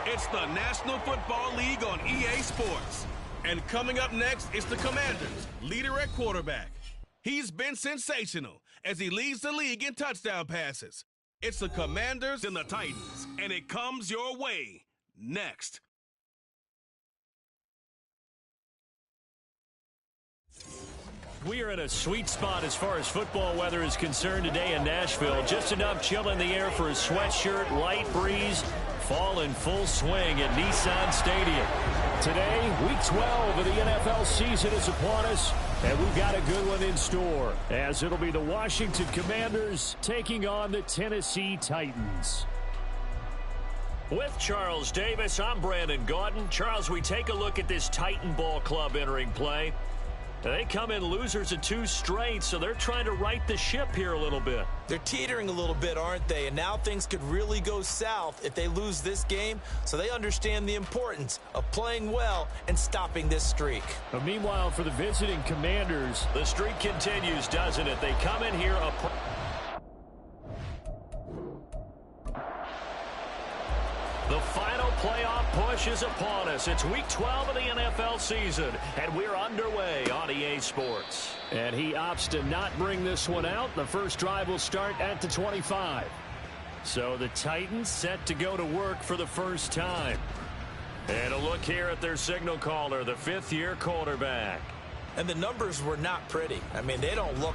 It's the National Football League on EA Sports. And coming up next is the Commanders' leader at quarterback. He's been sensational as he leads the league in touchdown passes. It's the Commanders and the Titans, and it comes your way next. We are in a sweet spot as far as football weather is concerned today in Nashville. Just enough chill in the air for a sweatshirt, light breeze, fall in full swing at Nissan Stadium. Today, week 12 of the NFL season is upon us, and we've got a good one in store, as it'll be the Washington Commanders taking on the Tennessee Titans. With Charles Davis, I'm Brandon Gaudin. Charles, we take a look at this Titan ball club entering play. They come in losers of 2 straight, so they're trying to right the ship here a little bit. They're teetering a little bit, aren't they? And now things could really go south if they lose this game, so they understand the importance of playing well and stopping this streak. But meanwhile, for the visiting Commanders, the streak continues, doesn't it? They come in here The final playoff push is upon us. It's week 12 of the NFL season, and we're underway on EA Sports. And he opts to not bring this one out. The first drive will start at the 25. So the Titans set to go to work for the first time. And a look here at their signal caller, the 5th-year quarterback. And the numbers were not pretty. I mean, they don't look...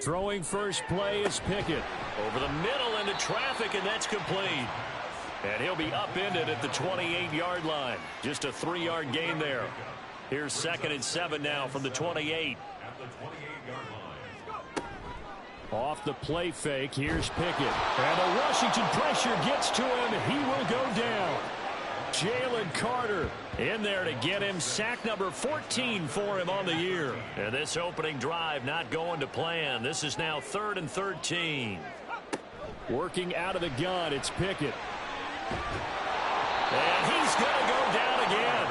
Throwing first play is Pickett. Over the middle into traffic, and that's complete. And he'll be upended at the 28-yard line. Just a 3-yard gain there. Here's 2nd and 7 now from the 28. Off the play fake, here's Pickett. And the Washington pressure gets to him. He will go down. Jalen Carter in there to get him. Sack number 14 for him on the year. And this opening drive not going to plan. This is now 3rd and 13. Working out of the gun, it's Pickett. And he's going to go down again.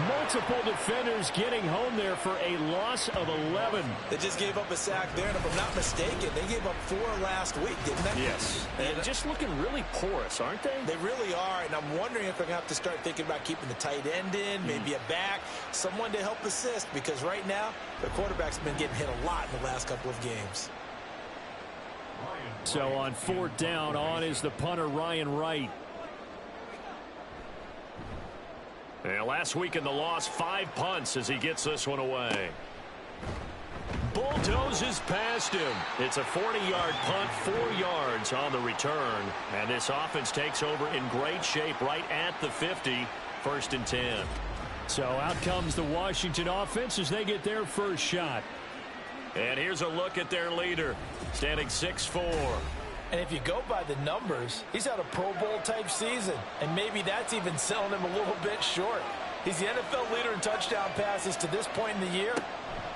Multiple defenders getting home there for a loss of 11. They just gave up a sack there, and if I'm not mistaken, they gave up 4 last week, didn't they? Yes. And just looking really porous, aren't they? They really are, and I'm wondering if they're going to have to start thinking about keeping the tight end in, maybe a back, someone to help assist, because right now, their quarterback's been getting hit a lot in the last couple of games. So on 4th down, on is the punter, Ryan Wright. And last week in the loss, 5 punts as he gets this one away. Bulldozes past him. It's a 40-yard punt, 4 yards on the return. And this offense takes over in great shape right at the 50, 1st and 10. So out comes the Washington offense as they get their first shot. And here's a look at their leader, standing 6'4". And if you go by the numbers, he's had a Pro Bowl-type season, and maybe that's even selling him a little bit short. He's the NFL leader in touchdown passes to this point in the year,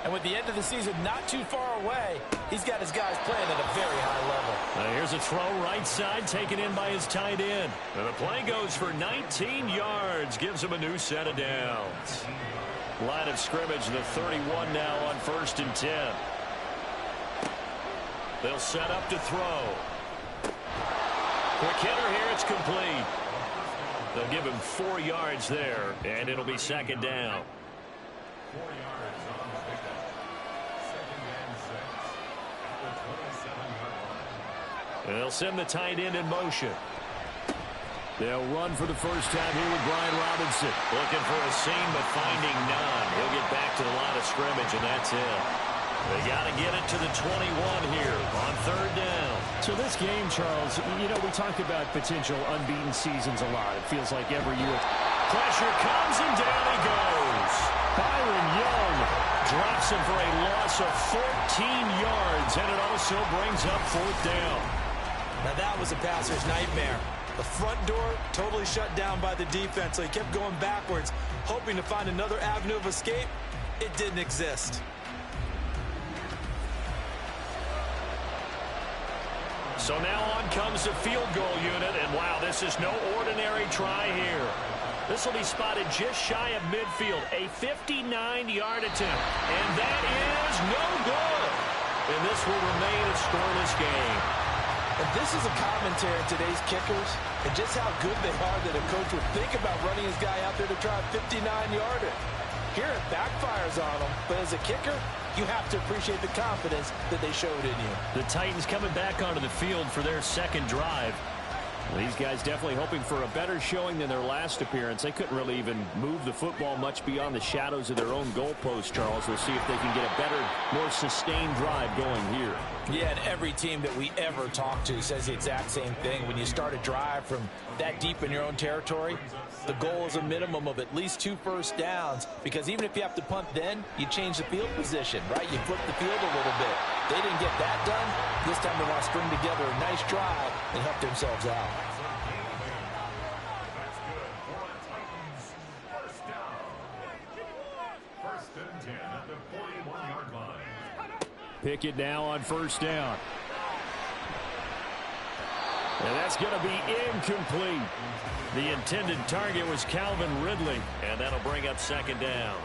and with the end of the season not too far away, he's got his guys playing at a very high level. Now here's a throw right side, taken in by his tight end. And the play goes for 19 yards, gives him a new set of downs. Line of scrimmage, the 31 now on 1st and 10. They'll set up to throw. Quick hitter here, it's complete. They'll give him 4 yards there, and it'll be 2nd down. 4 yards on the pickup. 2nd and 6 at the 27-yard line. And they'll send the tight end in motion. They'll run for the first time here with Brian Robinson. Looking for a seam, but finding none. He'll get back to the line of scrimmage, and that's it. They got to get it to the 21 here on 3rd down. So this game, Charles, you know, we talk about potential unbeaten seasons a lot. It feels like every year. Pressure comes, and down he goes. Byron Young drops him for a loss of 14 yards, and it also brings up 4th down. Now that was a passer's nightmare. The front door totally shut down by the defense, so he kept going backwards, hoping to find another avenue of escape. It didn't exist. So now on comes the field goal unit, and wow, this is no ordinary try here. This will be spotted just shy of midfield, a 59-yard attempt, and that is no good. And this will remain a scoreless game. And this is a commentary on today's kickers and just how good they are that a coach would think about running his guy out there to try a 59-yarder. Here it backfires on him, but as a kicker, you have to appreciate the confidence that they showed in you. The Titans coming back onto the field for their second drive. These guys definitely hoping for a better showing than their last appearance. They couldn't really even move the football much beyond the shadows of their own goalpost, Charles. We'll see if they can get a better, more sustained drive going here. Yeah, and every team that we ever talk to says the exact same thing. When you start a drive from that deep in your own territory, the goal is a minimum of at least 2 first downs, because even if you have to punt then, you change the field position, right? You flip the field a little bit. They didn't get that done. This time they want to string together a nice drive and help themselves out. First and 10 at the 41-yard line. Pickett now on first down. And that's going to be incomplete. The intended target was Calvin Ridley, and that'll bring up second down.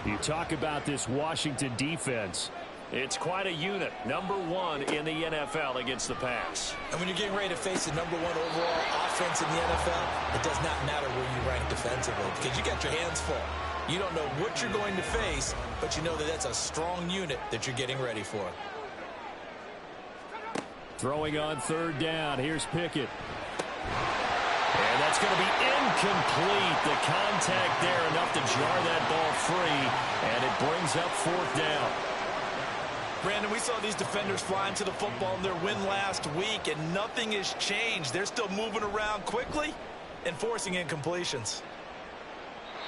You talk about this Washington defense. It's quite a unit, number 1 in the NFL against the pass. And when you're getting ready to face the #1 overall offense in the NFL, it does not matter where you rank defensively, because you got your hands full. You don't know what you're going to face, but you know that that's a strong unit that you're getting ready for. Throwing on third down. Here's Pickett. And that's going to be incomplete. The contact there enough to jar that ball free, and it brings up fourth down. Brandon, we saw these defenders flying to the football in their win last week, and nothing has changed. They're still moving around quickly and forcing incompletions.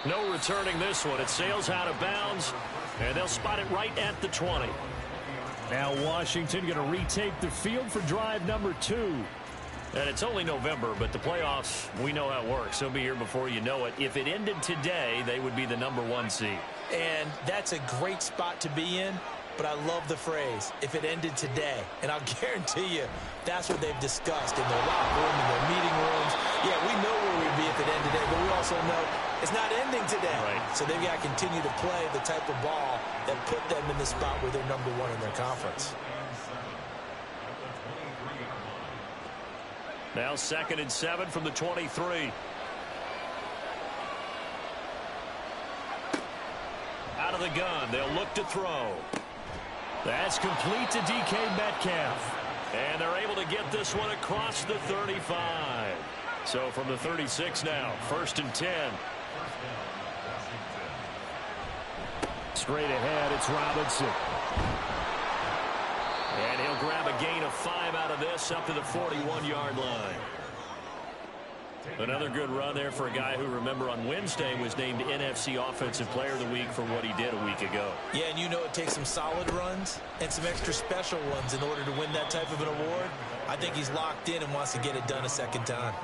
No returning this one. It sails out of bounds, and they'll spot it right at the 20. Now Washington going to retake the field for drive number 2. And it's only November, but the playoffs, we know how it works. They'll be here before you know it. If it ended today, they would be the #1 seed. And that's a great spot to be in, but I love the phrase, if it ended today. And I'll guarantee you, that's what they've discussed in their locker room, in their meeting rooms. Yeah, we know where we'd be if it ended today, but we also know it's not ending today. Right. So they've got to continue to play the type of ball that put them in the spot where they're #1 in their conference. Now 2nd and 7 from the 23. Out of the gun, they'll look to throw. That's complete to DK Metcalf. And they're able to get this one across the 35. So from the 36 now, 1st and 10. Straight ahead, it's Robinson. And he'll grab a gain of 5 out of this up to the 41-yard line. Another good run there for a guy who, remember, on Wednesday was named NFC Offensive Player of the Week for what he did a week ago. Yeah, and you know it takes some solid runs and some extra special ones in order to win that type of an award. I think he's locked in and wants to get it done a second time.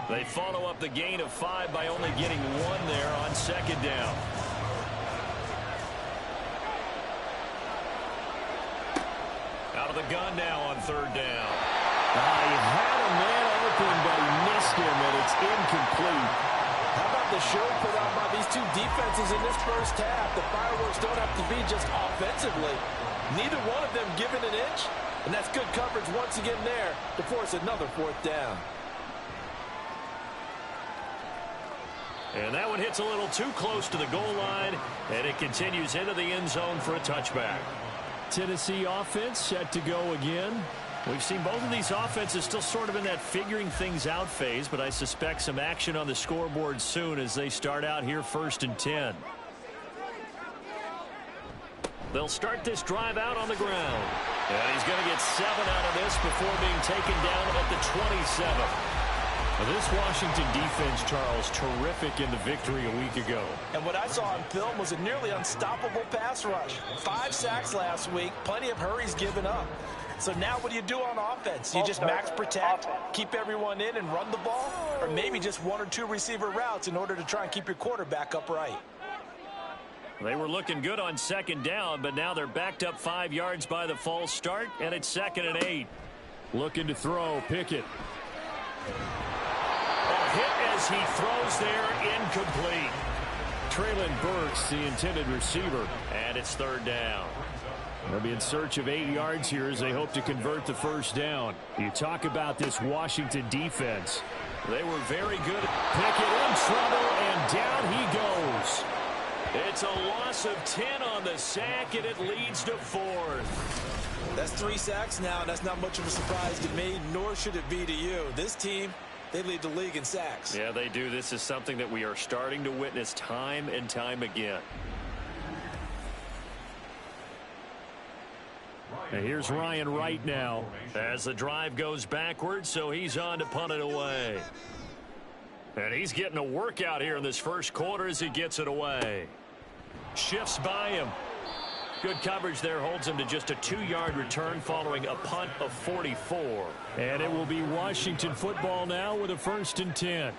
They follow up the gain of 5 by only getting 1 there on 2nd down. Out of the gun now on 3rd down. He had a man open, but he missed him, and it's incomplete. How about the show put on by these two defenses in this first half? The fireworks don't have to be just offensively. Neither one of them given an inch, and that's good coverage once again there to force another 4th down. And that one hits a little too close to the goal line, and it continues into the end zone for a touchback. Tennessee offense set to go again. We've seen both of these offenses still sort of in that figuring things out phase, but I suspect some action on the scoreboard soon as they start out here 1st and 10. They'll start this drive out on the ground. And he's going to get 7 out of this before being taken down at the 27. This Washington defense, Charles, terrific in the victory a week ago. And what I saw on film was a nearly unstoppable pass rush. 5 sacks last week, plenty of hurries given up. So now what do you do on offense? You just max protect, keep everyone in and run the ball? Or maybe just 1 or 2 receiver routes in order to try and keep your quarterback upright? They were looking good on 2nd down, but now they're backed up 5 yards by the false start, and it's 2nd and 8. Looking to throw. Pickett. A hit as he throws there, incomplete. Traylon Burks, the intended receiver. And it's third down. They'll be in search of 8 yards here as they hope to convert the first down. You talk about this Washington defense. They were very good. Pickett in trouble, and down he goes. It's a loss of 10 on the sack, and it leads to 4th. That's 3 sacks now, and that's not much of a surprise to me, nor should it be to you. This team, they lead the league in sacks. Yeah, they do. This is something that we are starting to witness time and time again. And here's Ryan Wright now. As the drive goes backwards, so he's on to punt it away. And he's getting a workout here in this first quarter as he gets it away. Shifts by him. Good coverage there, holds him to just a 2-yard return following a punt of 44. And it will be Washington football now with a 1st and 10.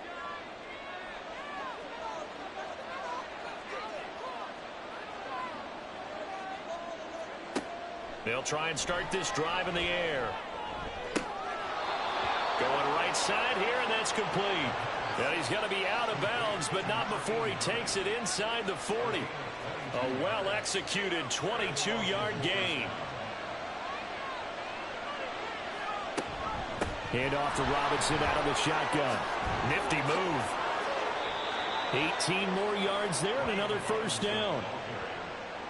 They'll try and start this drive in the air. Going right side here, and that's complete. And he's going to be out of bounds, but not before he takes it inside the 40. A well-executed 22-yard gain. Hand off to Robinson out of the shotgun. Nifty move. 18 more yards there and another first down.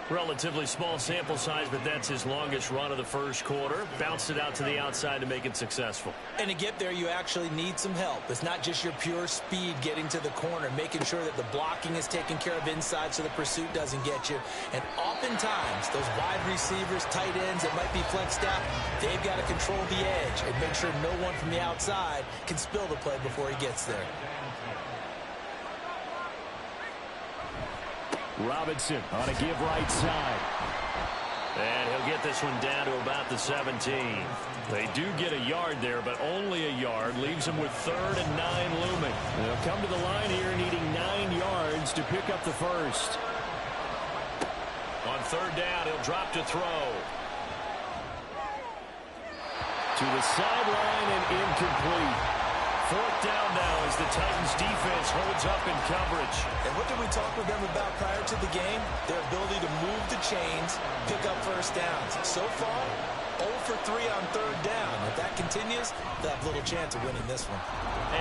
Relatively small sample size, but that's his longest run of the first quarter. Bounced it out to the outside to make it successful. And to get there, you actually need some help. It's not just your pure speed getting to the corner, making sure that the blocking is taken care of inside so the pursuit doesn't get you. And oftentimes, those wide receivers, tight ends that might be flexed out, they've got to control the edge and make sure no one from the outside can spill the play before he gets there. Robinson on a give right side. And he'll get this one down to about the 17. They do get a yard there, but only a yard. Leaves them with 3rd and 9 looming. They'll come to the line here needing 9 yards to pick up the first. On 3rd down, he'll drop to throw. To the sideline and incomplete. 4th down now as the Titans defense holds up in coverage. And what did we talk with them about prior to the game? Their ability to move the chains, pick up first downs. So far, 0 for 3 on 3rd down. If that continues, they'll have little chance of winning this one.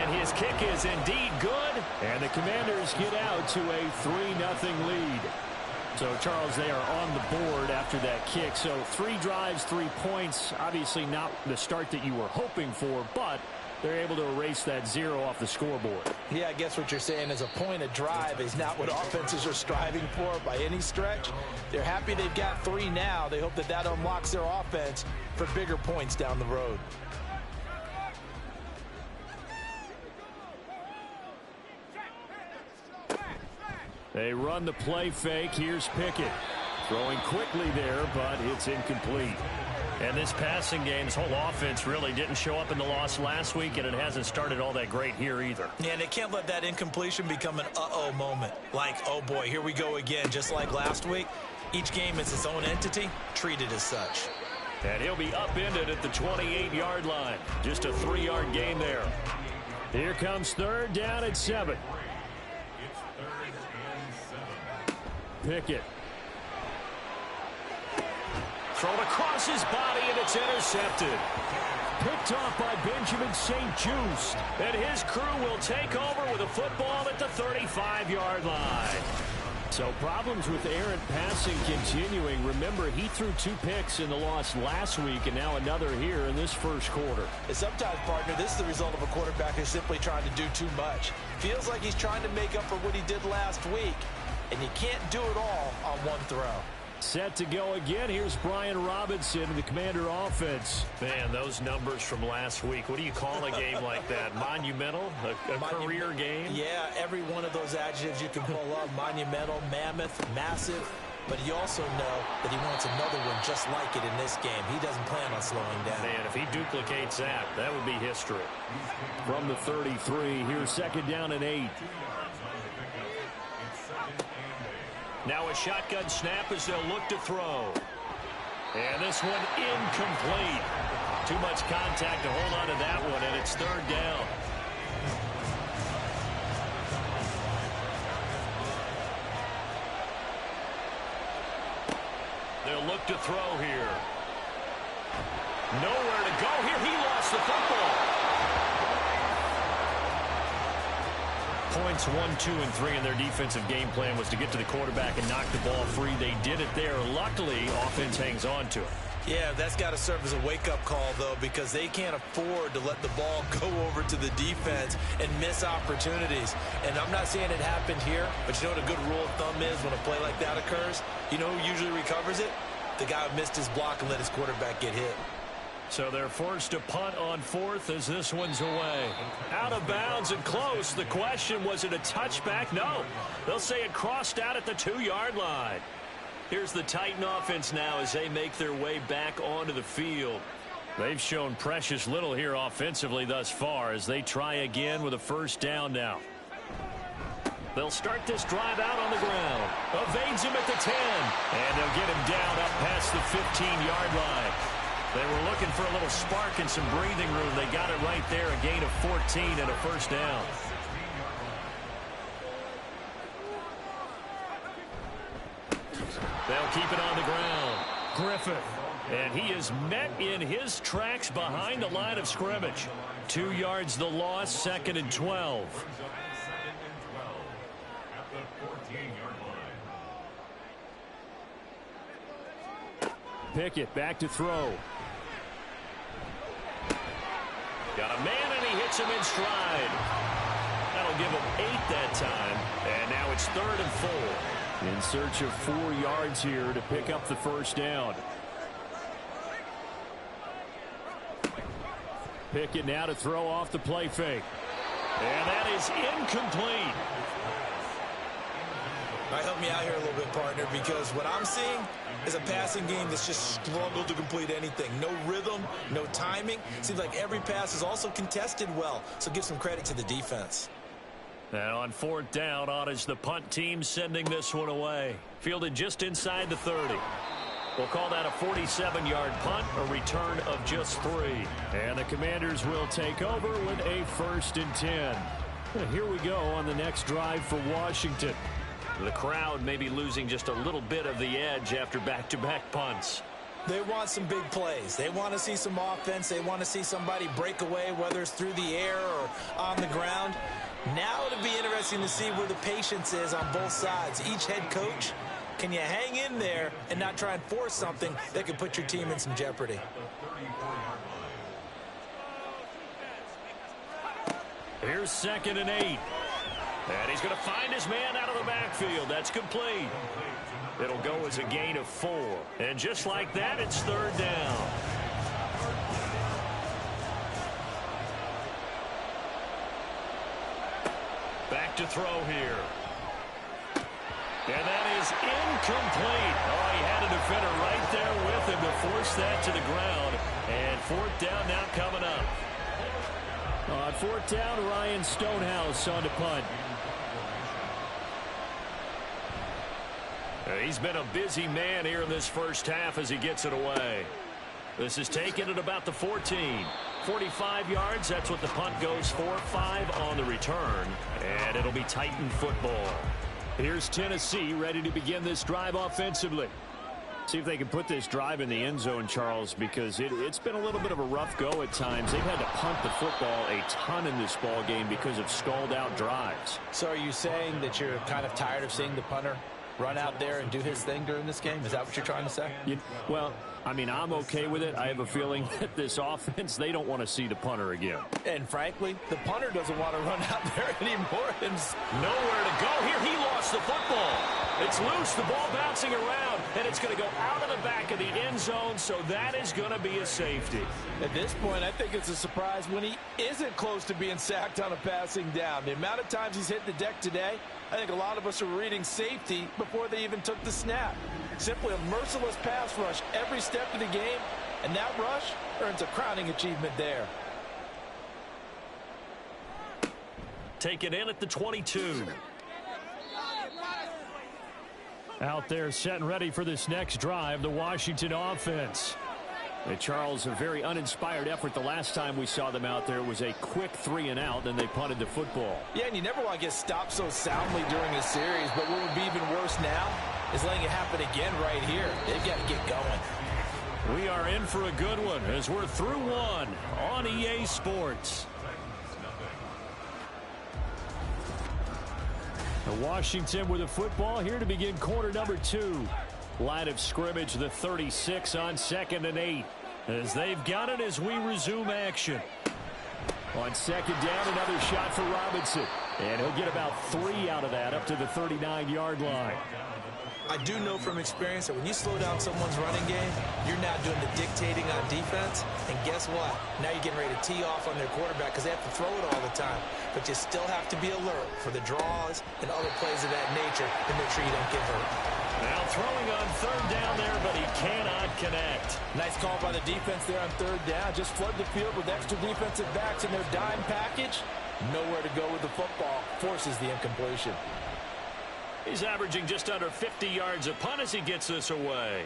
And his kick is indeed good. And the Commanders get out to a 3-0 lead. So, Charles, they are on the board after that kick. So, 3 drives, 3 points. Obviously not the start that you were hoping for, but they're able to erase that 0 off the scoreboard. Yeah, I guess what you're saying is a point of drive is not what offenses are striving for by any stretch. They're happy they've got 3 now. They hope that that unlocks their offense for bigger points down the road. They run the play fake. Here's Pickett. Throwing quickly there, but it's incomplete. And this passing game, this whole offense really didn't show up in the loss last week, and it hasn't started all that great here either. Yeah, and they can't let that incompletion become an uh-oh moment. Like, oh boy, here we go again, just like last week. Each game is its own entity, treated as such. And he'll be upended at the 28-yard line. Just a 3-yard gain there. Here comes 3rd down at 7. It's 3rd and 7. Pickett. Thrown across his body, and it's intercepted. Picked off by Benjamin St-Juste. And his crew will take over with a football at the 35-yard line. So problems with errant passing continuing. Remember, he threw 2 picks in the loss last week, and now another here in this first quarter. And sometimes, partner, this is the result of a quarterback who's simply trying to do too much. Feels like he's trying to make up for what he did last week, and you can't do it all on one throw. Set to go again. Here's Brian Robinson in the Commander offense. Man, those numbers from last week. What do you call a game like that? Monumental? A career game? Yeah, every one of those adjectives you can pull up. Monumental, mammoth, massive. But you also know that he wants another one just like it in this game. He doesn't plan on slowing down. Man, if he duplicates that, that would be history. From the 33, here's 2nd down and 8. Now a shotgun snap as they'll look to throw. And this one incomplete. Too much contact to hold on to that one, and it's third down. They'll look to throw here. Nowhere to go here. He lost the football. Points 1, 2, and 3 in their defensive game plan was to get to the quarterback and knock the ball free. They did it there. Luckily, offense hangs on to it. Yeah, that's got to serve as a wake-up call, though, because they can't afford to let the ball go over to the defense and miss opportunities. And I'm not saying it happened here, but you know what a good rule of thumb is when a play like that occurs? You know who usually recovers it? The guy who missed his block and let his quarterback get hit. So they're forced to punt on fourth as this one's away. Out of bounds and close. The question, was it a touchback? No. They'll say it crossed out at the 2-yard line. Here's the Titan offense now as they make their way back onto the field. They've shown precious little here offensively thus far as they try again with a first down now. They'll start this drive out on the ground. Evades him at the 10. And they'll get him down up past the 15-yard line. They were looking for a little spark and some breathing room. They got it right there, a gain of 14 and a first down. They'll keep it on the ground. Griffith. And he is met in his tracks behind the line of scrimmage. 2 yards the loss, 2nd and 12. Pickett back to throw. Got a man, and he hits him in stride. That'll give him 8 that time. And now it's 3rd and 4. In search of 4 yards here to pick up the first down. Pickett now to throw off the play fake. And that is incomplete. All right, help me out here a little bit, partner, because what I'm seeing is a passing game that's just struggled to complete anything. No rhythm, no timing. Seems like every pass is also contested well, so give some credit to the defense. And on 4th down, on is the punt team sending this one away. Fielded just inside the 30. We'll call that a 47-yard punt, a return of just 3. And the Commanders will take over with a 1st and 10. And here we go on the next drive for Washington. The crowd may be losing just a little bit of the edge after back-to-back punts. They want some big plays. They want to see some offense. They want to see somebody break away, whether it's through the air or on the ground. Now it'll be interesting to see where the patience is on both sides. Each head coach, can you hang in there and not try and force something that could put your team in some jeopardy? Here's 2nd and 8. And he's going to find his man out of the backfield. That's complete. It'll go as a gain of 4. And just like that, it's 3rd down. Back to throw here. And that is incomplete. Oh, he had a defender right there with him to force that to the ground. And 4th down now coming up. On 4th down, Ryan Stonehouse on to punt. He's been a busy man here in this first half as he gets it away. This is taken at about the 14. 45 yards, that's what the punt goes for. 5 on the return, and it'll be Titan football. Here's Tennessee ready to begin this drive offensively. See if they can put this drive in the end zone, Charles, because it's been a little bit of a rough go at times. They've had to punt the football a ton in this ball game because of stalled-out drives. So are you saying that you're kind of tired of seeing the punter run out there and do his thing during this game? Is that what you're trying to say? Well, I mean, I'm okay with it. I have a feeling that this offense, they don't want to see the punter again. And frankly, the punter doesn't want to run out there anymore. Nowhere to go here. He lost the football. It's loose, the ball bouncing around, and it's going to go out of the back of the end zone, so that is going to be a safety. At this point, I think it's a surprise when he isn't close to being sacked on a passing down. The amount of times he's hit the deck today, I think a lot of us are reading safety before they even took the snap. Simply a merciless pass rush every step of the game, and that rush earns a crowning achievement there. Taken in at the 22. Out there set and ready for this next drive, the Washington offense. Charles, a very uninspired effort the last time we saw them out there. It was a quick 3-and-out, then they punted the football. Yeah, and you never want to get stopped so soundly during a series, but what would be even worse now is letting it happen again right here. They've got to get going. We are in for a good one as we're through one on EA Sports. Washington with the football here to begin quarter number 2. Line of scrimmage, the 36 on 2nd and 8. As they've got it as we resume action. On 2nd down, another shot for Robinson. And he'll get about 3 out of that up to the 39-yard line. I do know from experience that when you slow down someone's running game, you're now doing the dictating on defense. And guess what? Now you're getting ready to tee off on their quarterback because they have to throw it all the time. But you still have to be alert for the draws and other plays of that nature and make sure you don't get hurt. Now throwing on 3rd down there, but he cannot connect. Nice call by the defense there on 3rd down. Just flood the field with extra defensive backs in their dime package. Nowhere to go with the football. Forces the incompletion. He's averaging just under 50 yards a punt as he gets this away.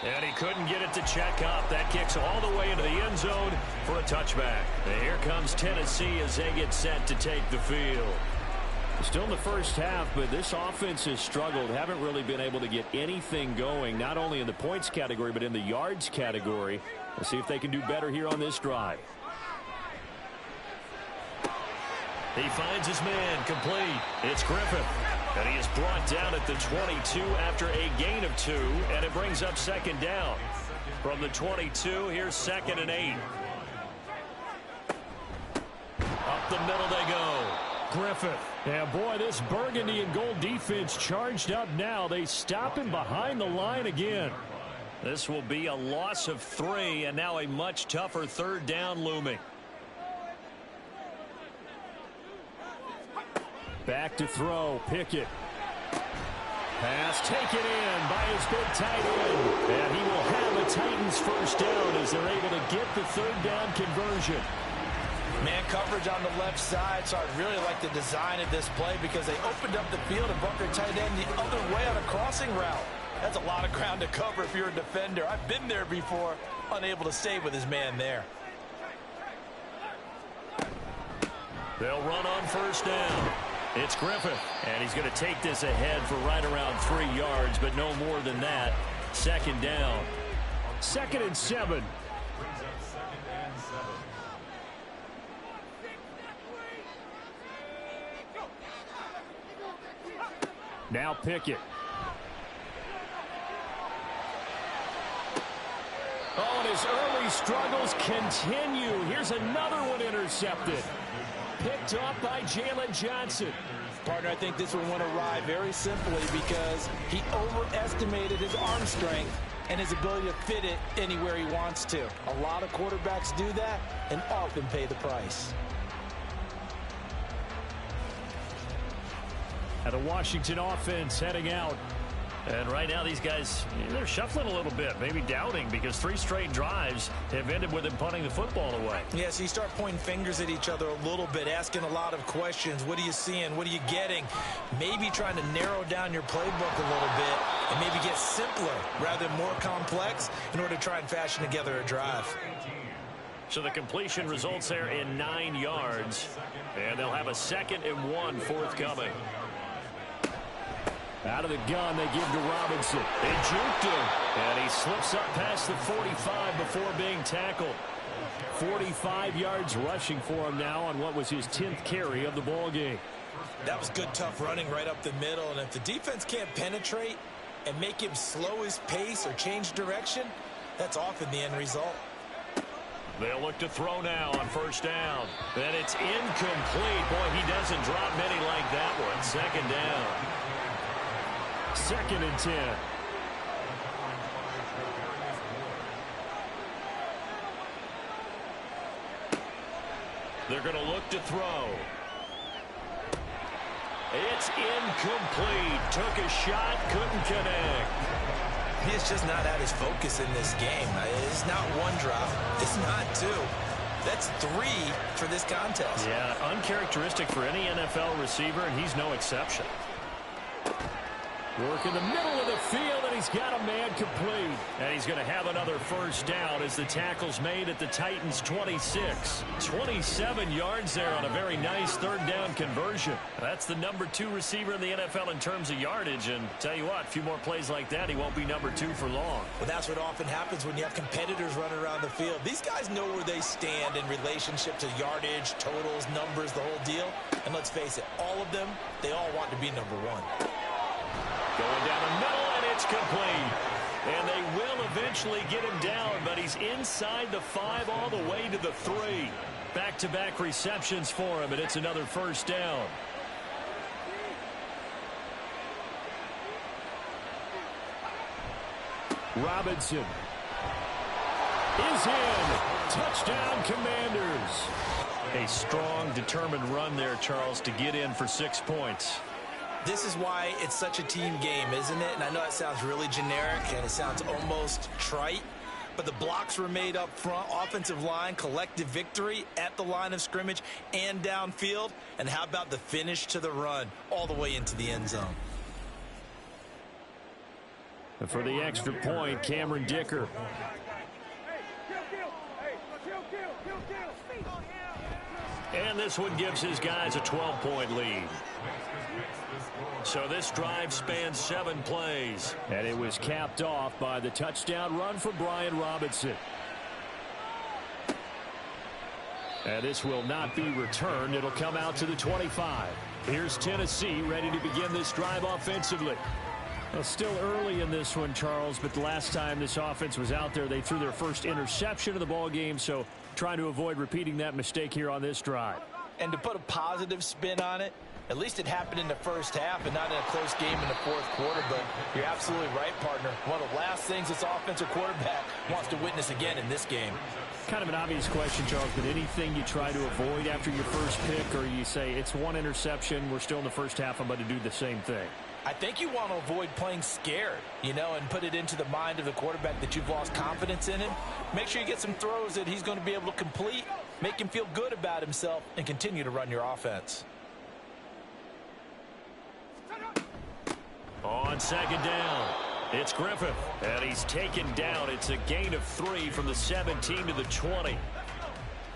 And he couldn't get it to check up. That kicks all the way into the end zone for a touchback. And here comes Tennessee as they get set to take the field. Still in the first half, but this offense has struggled. Haven't really been able to get anything going, not only in the points category, but in the yards category. Let's see if they can do better here on this drive. He finds his man complete. It's Griffith. And he is brought down at the 22 after a gain of 2. And it brings up 2nd down. From the 22, here's 2nd and 8. Up the middle they go. Griffith. And boy, this burgundy and gold defense charged up now. They stop him behind the line again. This will be a loss of 3, and now a much tougher 3rd down looming. Back to throw. Pickett. Pass taken in by his big tight end. And he will have the Titans first down as they're able to get the 3rd down conversion. Man coverage on the left side, so I really like the design of this play because they opened up the field and brought their tight end the other way on a crossing route. That's a lot of ground to cover if you're a defender. I've been there before, unable to stay with his man there. They'll run on 1st down. It's Griffith, and he's going to take this ahead for right around 3 yards, but no more than that. 2nd down. 2nd and 7. Now Pickett. Oh, and his early struggles continue. Here's another one intercepted. Picked off by Jalen Johnson. Partner, I think this one went awry very simply because he overestimated his arm strength and his ability to fit it anywhere he wants to. A lot of quarterbacks do that and often pay the price. And the Washington offense heading out. And right now these guys, they're shuffling a little bit, maybe doubting because 3 straight drives have ended with them punting the football away. Yeah, so you start pointing fingers at each other a little bit, asking a lot of questions. What are you seeing? What are you getting? Maybe trying to narrow down your playbook a little bit and maybe get simpler rather than more complex in order to try and fashion together a drive. So the completion results there in 9 yards, and they'll have a 2nd and 1 forthcoming. Out of the gun, they give to Robinson. They juked him, and he slips up past the 45 before being tackled. 45 yards rushing for him now on what was his 10th carry of the ball game. That was good, tough running right up the middle, and if the defense can't penetrate and make him slow his pace or change direction, that's often the end result. They'll look to throw now on 1st down. And it's incomplete. Boy, he doesn't drop many like that one. 2nd down. 2nd and 10. They're going to look to throw. It's incomplete. Took a shot, couldn't connect. He's just not at his focus in this game. It's not 1 drop. It's not 2. That's 3 for this contest. Yeah, uncharacteristic for any NFL receiver, and he's no exception. Work in the middle of the field, and he's got a man complete. And he's going to have another first down as the tackle's made at the Titans' 26. 27 yards there on a very nice third down conversion. That's the number 2 receiver in the NFL in terms of yardage. And tell you what, a few more plays like that, he won't be number 2 for long. Well, that's what often happens when you have competitors running around the field. These guys know where they stand in relationship to yardage, totals, numbers, the whole deal. And let's face it, all of them, they all want to be number 1. Going down the middle, and it's complete. And they will eventually get him down, but he's inside the 5 all the way to the 3. Back-to-back receptions for him, and it's another first down. Robinson is in. Touchdown, Commanders. A strong, determined run there, Charles, to get in for 6 points. This is why it's such a team game, isn't it? And I know it sounds really generic and it sounds almost trite, but the blocks were made up front, offensive line, collective victory at the line of scrimmage and downfield. And how about the finish to the run all the way into the end zone? And for the extra point, Cameron Dicker. And this one gives his guys a 12-point lead. So this drive spans 7 plays. And it was capped off by the touchdown run for Brian Robinson. And this will not be returned. It'll come out to the 25. Here's Tennessee ready to begin this drive offensively. Well, still early in this one, Charles, but the last time this offense was out there, they threw their first interception of the ball game, so trying to avoid repeating that mistake here on this drive. And to put a positive spin on it, at least it happened in the first half and not in a close game in the fourth quarter. But you're absolutely right, partner. One of the last things this offensive quarterback wants to witness again in this game. Kind of an obvious question, Charles, but anything you try to avoid after your first pick, or you say it's one interception, we're still in the first half, I'm going to do the same thing? I think you want to avoid playing scared, and put it into the mind of the quarterback that you've lost confidence in him. Make sure you get some throws that he's going to be able to complete, make him feel good about himself, and continue to run your offense. On second down, it's Griffith, and he's taken down. It's a gain of 3 from the 17 to the 20.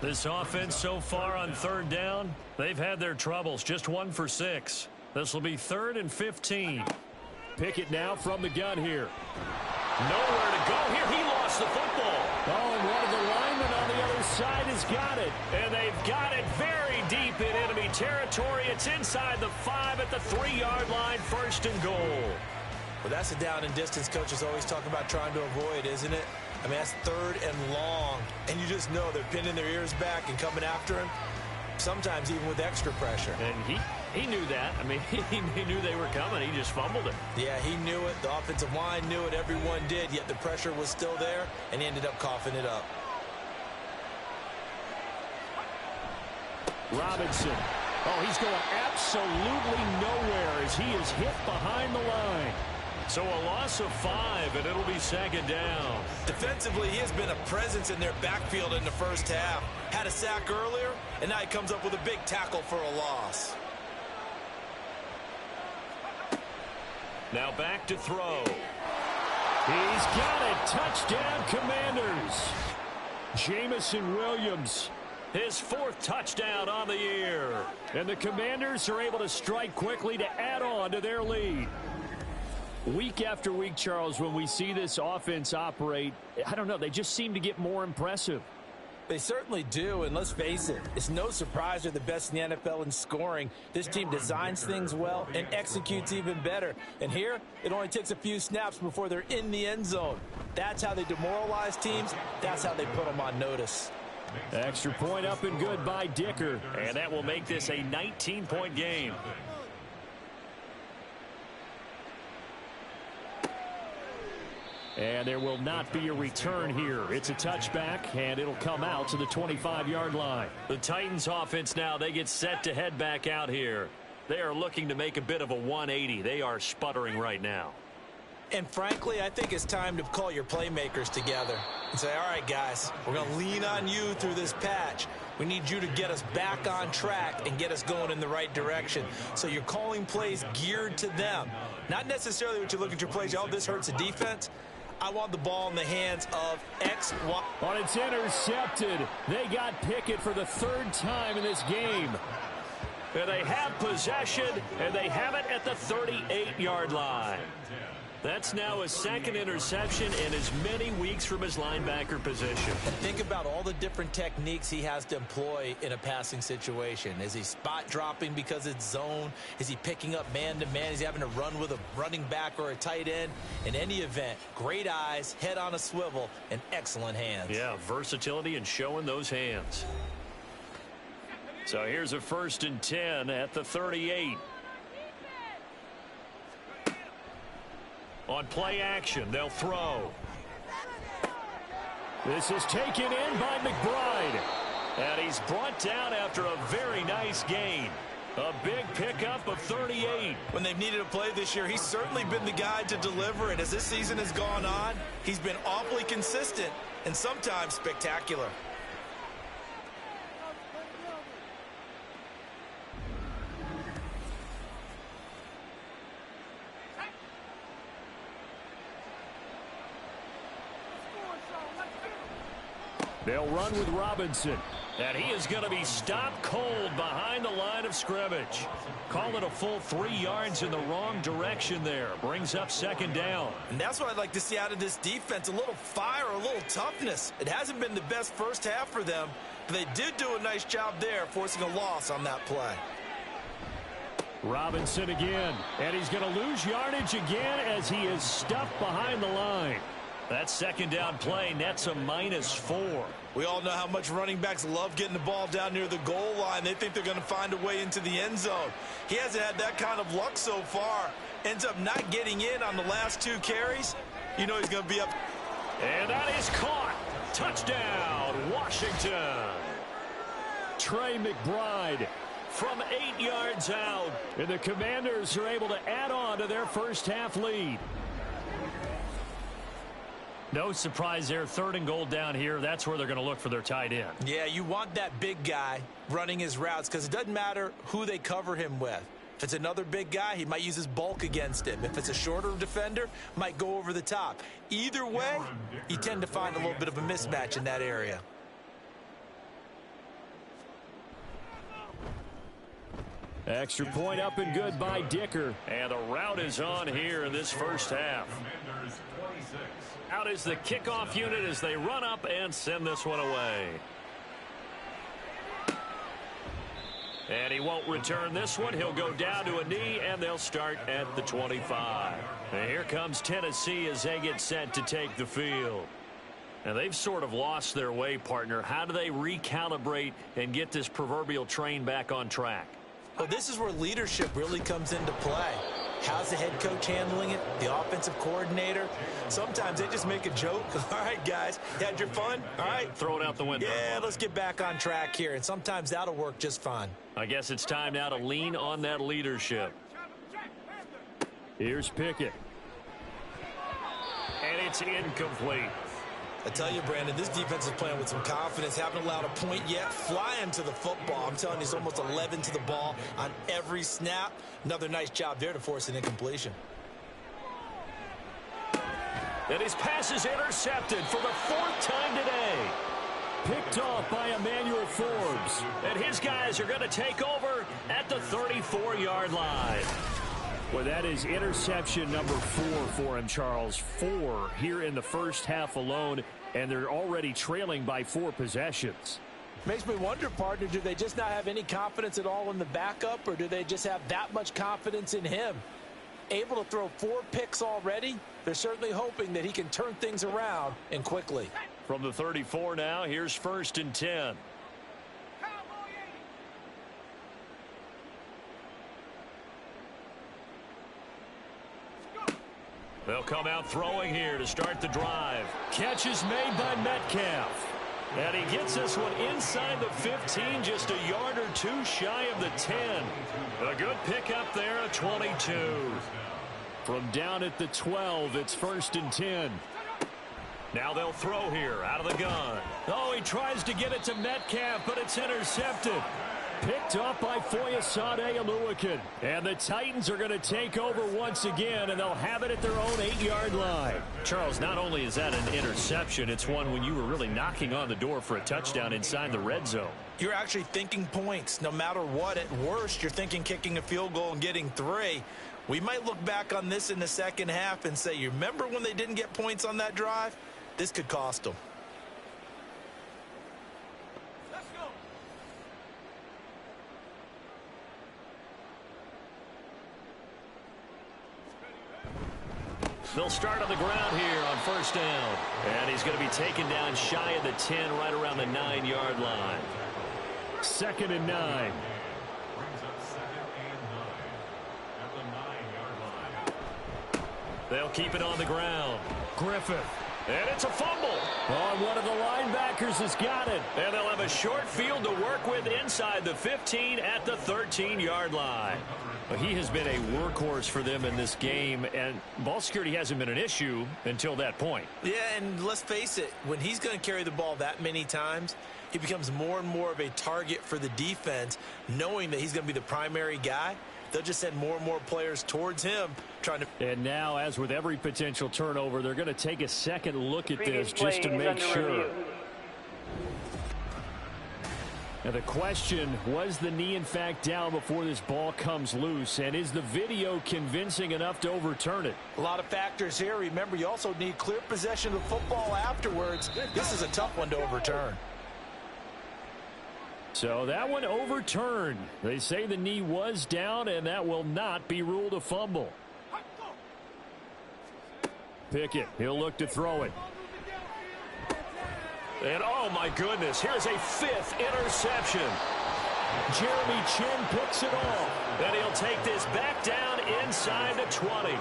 This offense so far on third down, they've had their troubles, just 1 for 6. This will be 3rd and 15. Pickett now from the gun here. Nowhere to go here. He lost the football. Oh, and one of the linemen on the other side has got it. And they've got it very deep in enemy territory. It's inside the 5 at the 3-yard line, 1st and goal. Well, that's a down and distance coaches always talk about trying to avoid, isn't it? I mean, that's 3rd and long. And you just know they're pinning their ears back and coming after him, sometimes even with extra pressure. And he knew that. I mean, he knew they were coming. He just fumbled it. Yeah, he knew it. The offensive line knew it. Everyone did, yet the pressure was still there, and he ended up coughing it up. Robinson. Oh, he's going absolutely nowhere as he is hit behind the line. So a loss of 5, and it'll be 2nd down. Defensively, he has been a presence in their backfield in the first half. Had a sack earlier, and now he comes up with a big tackle for a loss. Now back to throw. He's got it. Touchdown, Commanders. Jamison Williams. His 4th touchdown on the year. And the Commanders are able to strike quickly to add on to their lead. Week after week, Charles, when we see this offense operate, I don't know, they just seem to get more impressive. They certainly do, and let's face it, it's no surprise they're the best in the NFL in scoring. This team designs things well and executes even better. And here, it only takes a few snaps before they're in the end zone. That's how they demoralize teams. That's how they put them on notice. Extra point up and good by Dicker. And that will make this a 19-point game. And there will not be a return here. It's a touchback, and it'll come out to the 25-yard line. The Titans offense now, they get set to head back out here. They are looking to make a bit of a 180. They are sputtering right now. And frankly, I think it's time to call your playmakers together and say, all right, guys, we're going to lean on you through this patch. We need you to get us back on track and get us going in the right direction. So you're calling plays geared to them, Not necessarily what you look at your plays. Oh, this hurts the defense. I want the ball in the hands of X, Y. But it's intercepted. They got Pickett for the third time in this game. And they have possession, and they have it at the 38-yard line. That's now his second interception in as many weeks from his linebacker position. And think about all the different techniques he has to employ in a passing situation. Is he spot dropping because it's zone? Is he picking up man-to-man? Is he having to run with a running back or a tight end? In any event, great eyes, head on a swivel, and excellent hands. Yeah, versatility and showing those hands. So here's a 1st and 10 at the 38. On play action, they'll throw. This is taken in by McBride. And he's brought down after a very nice gain. A big pickup of 38. When they've needed a play this year, he's certainly been the guy to deliver it. As this season has gone on, he's been awfully consistent and sometimes spectacular. They'll run with Robinson. And he is going to be stopped cold behind the line of scrimmage. Call it a full 3 yards in the wrong direction there. Brings up 2nd down. And that's what I'd like to see out of this defense. A little fire, a little toughness. It hasn't been the best first half for them, but they did do a nice job there, forcing a loss on that play. Robinson again. And he's going to lose yardage again as he is stuffed behind the line. That 2nd down play nets a -4. We all know how much running backs love getting the ball down near the goal line. They think they're going to find a way into the end zone. He hasn't had that kind of luck so far. Ends up not getting in on the last 2 carries. You know he's going to be up. And that is caught. Touchdown, Washington. Trey McBride From 8 yards out. And the Commanders are able to add on to their first half lead. No surprise there. 3rd and goal down here. That's where they're going to look for their tight end. Yeah, you want that big guy running his routes because it doesn't matter who they cover him with. If it's another big guy, he might use his bulk against him. If it's a shorter defender, might go over the top. Either way, you tend to find a little bit of a mismatch in that area. Extra point up and good by Dicker. And the route is on here in this first half. Out is the kickoff unit as they run up and send this one away. And he won't return this one. He'll go down to a knee, and they'll start at the 25. And here comes Tennessee as they get set to take the field. And they've sort of lost their way, partner. How do they recalibrate and get this proverbial train back on track? Well, this is where leadership really comes into play. How's the head coach handling it? The offensive coordinator? Sometimes they just make a joke. All right, guys, you had your fun? All right. Throw it out the window. Yeah, let's get back on track here. And sometimes that'll work just fine. I guess it's time now to lean on that leadership. Here's Pickett. And it's incomplete. I tell you, Brandon, this defense is playing with some confidence. Haven't allowed a point yet. Flying to the football. I'm telling you, it's almost 11 to the ball on every snap. Another nice job there to force an incompletion. And his pass is intercepted for the 4th time today. Picked off by Emmanuel Forbes. And his guys are going to take over at the 34-yard line. Well, that is interception number 4 for him, Charles. 4 here in the first half alone, and they're already trailing by 4 possessions. Makes me wonder, partner, do they just not have any confidence at all in the backup, or do they just have that much confidence in him? Able to throw 4 picks already, they're certainly hoping that he can turn things around and quickly. From the 34 now, here's 1st and 10. They'll come out throwing here to start the drive. Catch is made by Metcalf. And he gets this one inside the 15, just a yard or 2 shy of the 10. A good pickup there at 22. From down at the 12, it's 1st and 10. Now they'll throw here out of the gun. Oh, he tries to get it to Metcalf, but it's intercepted. Picked up by Foyesade Aluakin. And the Titans are going to take over once again, and they'll have it at their own 8-yard line. Charles, not only is that an interception, it's one when you were really knocking on the door for a touchdown inside the red zone. You're actually thinking points. No matter what, at worst, you're thinking kicking a field goal and getting 3. We might look back on this in the second half and say, you remember when they didn't get points on that drive? This could cost them. They'll start on the ground here on first down. And he's going to be taken down shy of the 10, right around the 9-yard line. 2nd and 9. Brings up 2nd and 9 at the 9-yard line. They'll keep it on the ground. Griffith. And it's a fumble. Oh, one of the linebackers has got it. And they'll have a short field to work with inside the 15 at the 13-yard line. Well, he has been a workhorse for them in this game, and ball security hasn't been an issue until that point. Yeah, and let's face it, when he's going to carry the ball that many times, he becomes more and more of a target for the defense, knowing that he's going to be the primary guy. They'll just send more and more players towards him trying to. And now, as with every potential turnover, they're going to take a second look at this just to make sure. Now the question, was the knee in fact down before this ball comes loose? And is the video convincing enough to overturn it? A lot of factors here. Remember, you also need clear possession of the football afterwards. This is a tough one to overturn. So that one overturned. They say the knee was down, and that will not be ruled a fumble. Pickett, he'll look to throw it. And oh my goodness, here's a 5th interception. Jeremy Chin picks it off. And he'll take this back down inside the 20.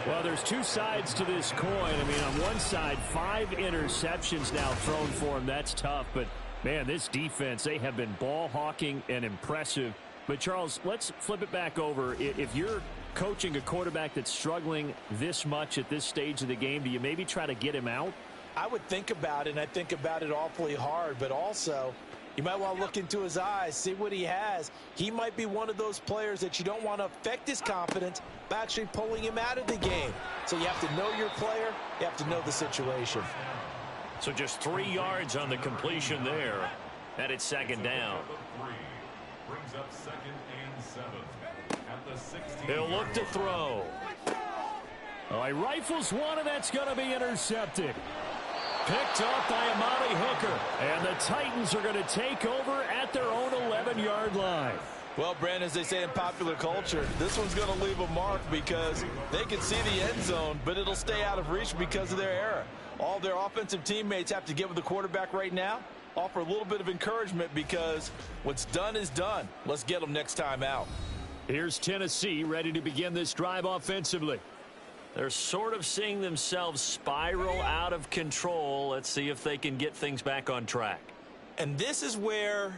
Well, there's two sides to this coin. I mean, on one side, 5 interceptions now thrown for him. That's tough, but man, this defense, they have been ball hawking and impressive. But Charles, let's flip it back over. If you're coaching a quarterback that's struggling this much at this stage of the game, do you maybe try to get him out? I would think about it, and I think about it awfully hard, but also you might want to look into his eyes, see what he has. He might be one of those players that you don't want to affect his confidence by actually pulling him out of the game. So you have to know your player. You have to know the situation. So just 3 yards on the completion there. And it's 2nd down. Brings up 2nd and 7 at the 16. He'll look to throw. Oh, he rifles one, and that's going to be intercepted. Picked up by Amari Hooker. And the Titans are going to take over at their own 11-yard line. Well, Brandon, as they say in popular culture, this one's going to leave a mark because they can see the end zone, but it'll stay out of reach because of their error. All their offensive teammates have to get with the quarterback right now, offer a little bit of encouragement because what's done is done. Let's get them next time out. Here's Tennessee ready to begin this drive offensively. They're sort of seeing themselves spiral out of control. Let's see if they can get things back on track. And this is where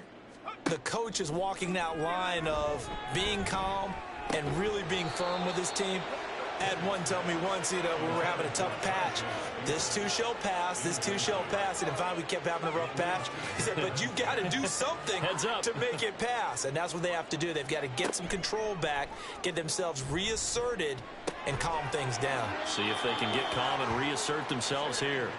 the coach is walking that line of being calm and really being firm with his team. I had one tell me once, you know, we were having a tough patch. This too shall pass, this too shall pass. And finally we kept having a rough patch. He said, but you've got to do something to make it pass. And that's what they have to do. They've got to get some control back, get themselves reasserted, and calm things down. See if they can get calm and reassert themselves here.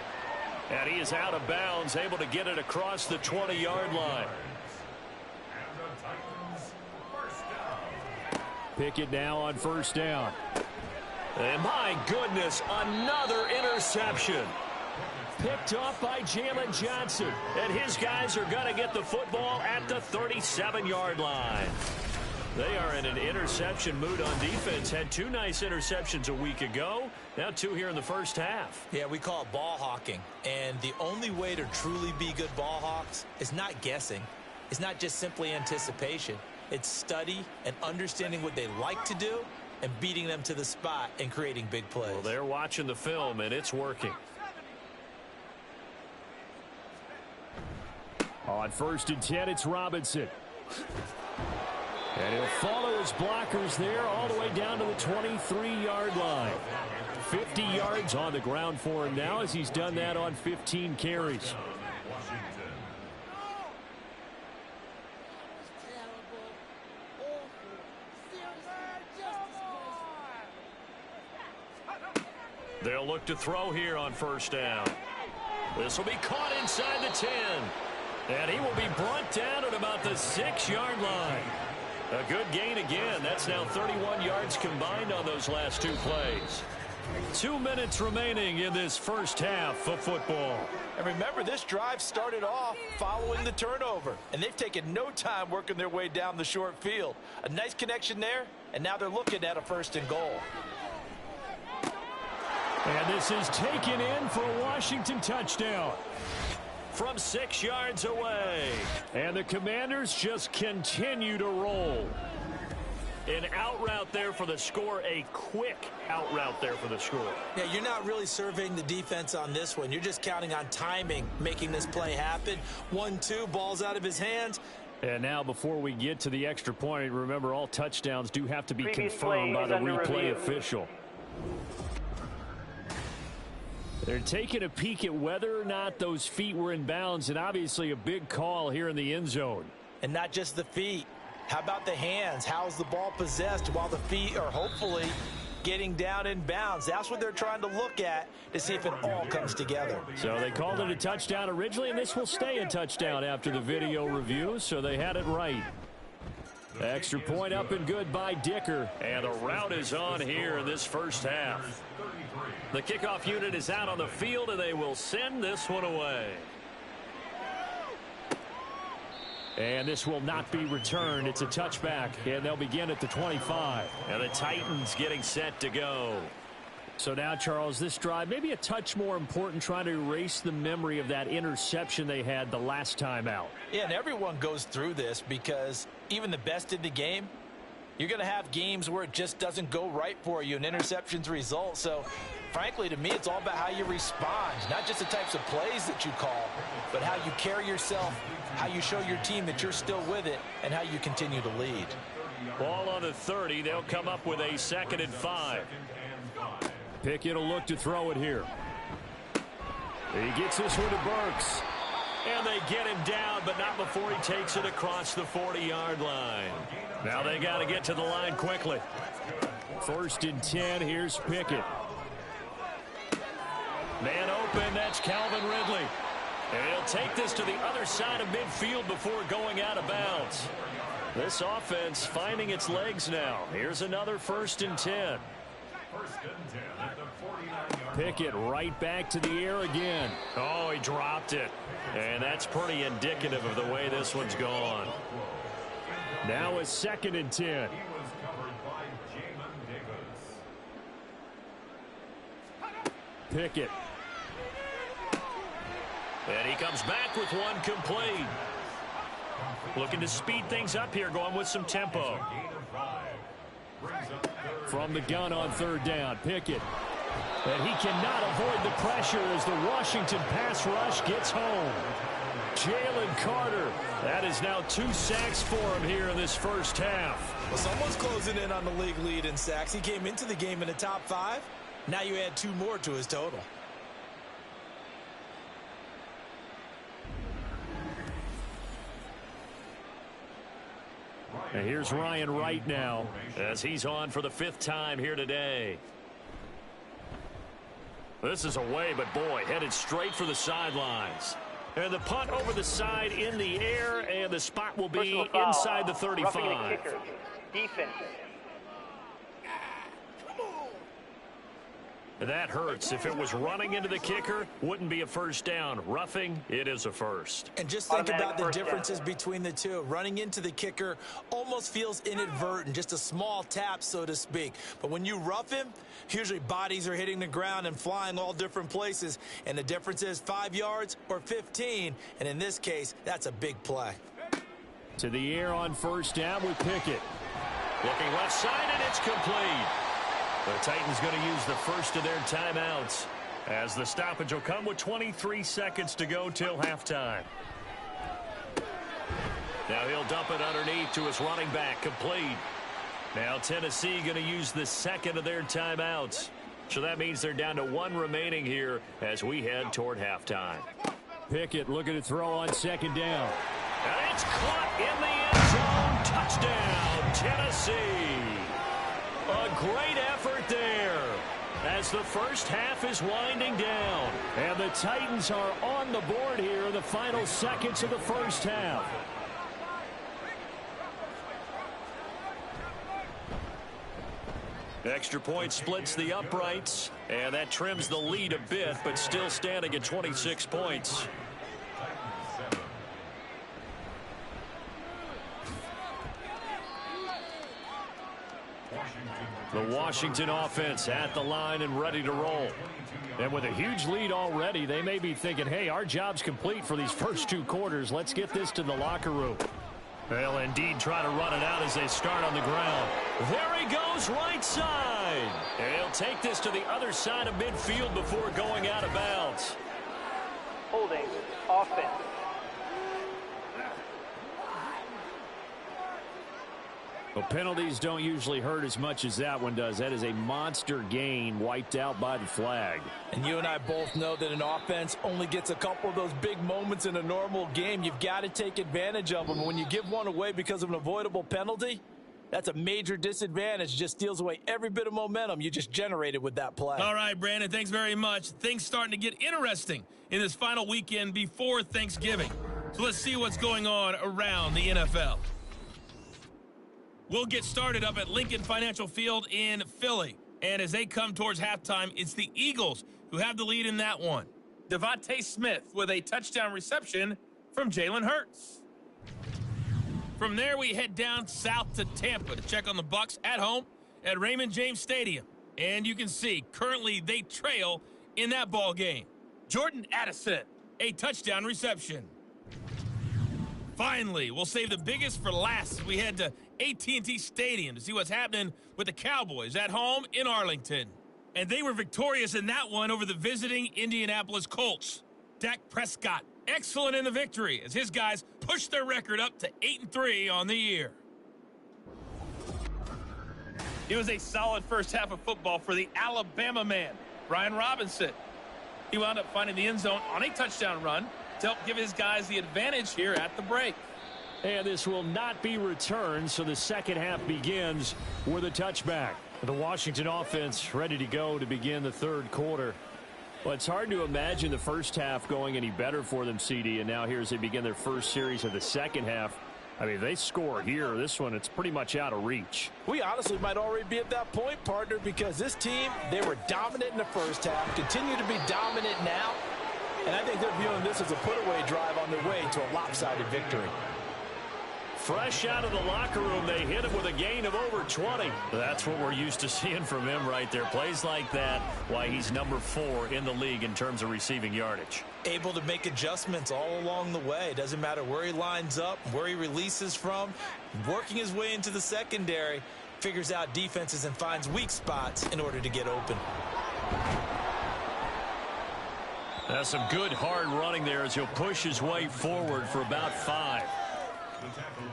And he is out of bounds, able to get it across the 20-yard line. And the Titans first down. Pickett now on first down. And my goodness, another interception. Picked up by Jalen Johnson. And his guys are going to get the football at the 37-yard line. They are in an interception mood on defense. Had 2 nice interceptions a week ago. Now 2 here in the first half. Yeah, we call it ball hawking. And the only way to truly be good ball hawks is not guessing. It's not just simply anticipation. It's study and understanding what they like to do and beating them to the spot and creating big plays. Well, they're watching the film, and it's working. On 1st and 10, it's Robinson. And he'll follow his blockers there all the way down to the 23-yard line. 50 yards on the ground for him now as he's done that on 15 carries. They'll look to throw here on first down. This will be caught inside the 10. And he will be brought down at about the 6-yard line. A good gain again. That's now 31 yards combined on those last 2 plays. 2 minutes remaining in this first half of football. And remember, this drive started off following the turnover. And they've taken no time working their way down the short field. A nice connection there, and now they're looking at a 1st and goal. And this is taken in for a Washington touchdown. From 6 yards away. And the Commanders just continue to roll. An out route there for the score. A quick out route there for the score. Yeah, you're not really surveying the defense on this one. You're just counting on timing, making this play happen. 1-2, ball's out of his hands. And now before we get to the extra point, remember all touchdowns do have to be confirmed by the replay official. They're taking a peek at whether or not those feet were in bounds, and obviously a big call here in the end zone. And not just the feet. How about the hands? How's the ball possessed while the feet are hopefully getting down in bounds? That's what they're trying to look at to see if it all comes together. So they called it a touchdown originally, and this will stay a touchdown after the video review, so they had it right. Extra point up and good by Dicker. And the route is on here in this first half. The kickoff unit is out on the field, and they will send this one away. And this will not be returned. It's a touchback, and they'll begin at the 25. And the Titans getting set to go. So now, Charles, this drive maybe a touch more important, trying to erase the memory of that interception they had the last time out. Yeah, and everyone goes through this because even the best in the game, you're going to have games where it just doesn't go right for you and interceptions result. So, frankly, to me, it's all about how you respond, not just the types of plays that you call, but how you carry yourself, how you show your team that you're still with it, and how you continue to lead. Ball on the 30. They'll come up with a 2nd and 5. Pickett will look to throw it here. He gets this one to Burks. And they get him down, but not before he takes it across the 40-yard line. Now they got to get to the line quickly. 1st and 10. Here's Pickett. Man open. That's Calvin Ridley. And he'll take this to the other side of midfield before going out of bounds. This offense finding its legs now. Here's another 1st and 10. Pickett right back to the air again. Oh, he dropped it. And that's pretty indicative of the way this one's gone. Now a 2nd and 10. Pickett. And he comes back with one complete. Looking to speed things up here, going with some tempo. From the gun on 3rd down, Pickett. And he cannot avoid the pressure as the Washington pass rush gets home. Jalen Carter. That is now 2 sacks for him here in this first half. Well, someone's closing in on the league lead in sacks. He came into the game in the top 5. Now you add 2 more to his total. And here's Ryan Wright now as he's on for the 5th time here today. This is away, but boy, headed straight for the sidelines. And the punt over the side in the air, and the spot will be inside the 35. Defense. That hurts. If it was running into the kicker, wouldn't be a first down. Roughing, it is a first. And just think about the differences between the two. Running into the kicker almost feels inadvertent, just a small tap, so to speak. But when you rough him, usually bodies are hitting the ground and flying all different places. And the difference is 5 yards or 15. And in this case, that's a big play. To the air on 1st down with Pickett. Looking left side, and it's complete. The Titans going to use the first of their timeouts as the stoppage will come with 23 seconds to go till halftime. Now he'll dump it underneath to his running back, complete. Now Tennessee going to use the 2nd of their timeouts. So that means they're down to 1 remaining here as we head toward halftime. Pickett looking to throw on 2nd down. And it's caught in the end zone. Touchdown, Tennessee. A great effort there. as the first half is winding down. And the Titans are on the board here in the final seconds of the first half. Extra point splits the uprights, and that trims the lead a bit, but still standing at 26 points. The Washington offense at the line and ready to roll. And with a huge lead already, they may be thinking, hey, our job's complete for these first 2 quarters. Let's get this to the locker room. They'll indeed try to run it out as they start on the ground. There he goes, right side. And he'll take this to the other side of midfield before going out of bounds. Holding, offense. Well, penalties don't usually hurt as much as that one does. That is a monster gain wiped out by the flag. And you and I both know that an offense only gets a couple of those big moments in a normal game. You've got to take advantage of them. And when you give one away because of an avoidable penalty, that's a major disadvantage. Just steals away every bit of momentum you just generated with that play. All right, Brandon, thanks very much. Things starting to get interesting in this final weekend before Thanksgiving. So let's see what's going on around the NFL. We'll get started up at Lincoln Financial Field in Philly. And as they come towards halftime, it's the Eagles who have the lead in that one. Devontae Smith with a touchdown reception from Jalen Hurts. From there, we head down south to Tampa to check on the Bucs at home at Raymond James Stadium. And you can see, currently they trail in that ball game. Jordan Addison, a touchdown reception. Finally, we'll save the biggest for last as we head to AT&T Stadium to see what's happening with the Cowboys at home in Arlington. And they were victorious in that one over the visiting Indianapolis Colts. Dak Prescott, excellent in the victory as his guys pushed their record up to 8-3 on the year. It was a solid first half of football for the Alabama man, Brian Robinson. He wound up finding the end zone on a touchdown run to help give his guys the advantage here at the break. And this will not be returned, so the second half begins with a touchback. The Washington offense ready to go to begin the third quarter. Well, it's hard to imagine the first half going any better for them, CD, and now here as they begin their first series of the second half. I mean, they score here. This one, it's pretty much out of reach. We honestly might already be at that point, partner, because this team, they were dominant in the first half, continue to be dominant now, and I think they're viewing this as a put-away drive on their way to a lopsided victory. Fresh out of the locker room, they hit him with a gain of over 20. That's what we're used to seeing from him right there. Plays like that, why he's number 4 in the league in terms of receiving yardage. Able to make adjustments all along the way. Doesn't matter where he lines up, where he releases from. Working his way into the secondary, figures out defenses and finds weak spots in order to get open. That's some good hard running there as he'll push his way forward for about 5.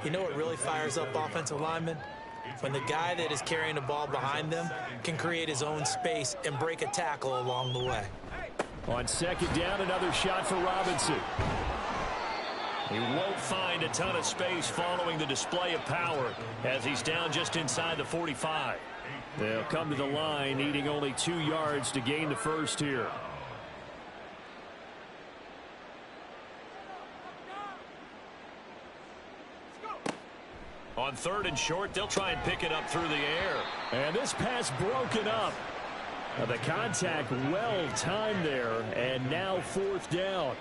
You know what really fires up offensive linemen? When the guy that is carrying the ball behind them can create his own space and break a tackle along the way. On second down, another shot for Robinson. He won't find a ton of space following the display of power as he's down just inside the 45. They'll come to the line, needing only 2 yards to gain the first here. On third and short, they'll try and pick it up through the air. And this pass broken up. The contact well timed there, and now fourth down.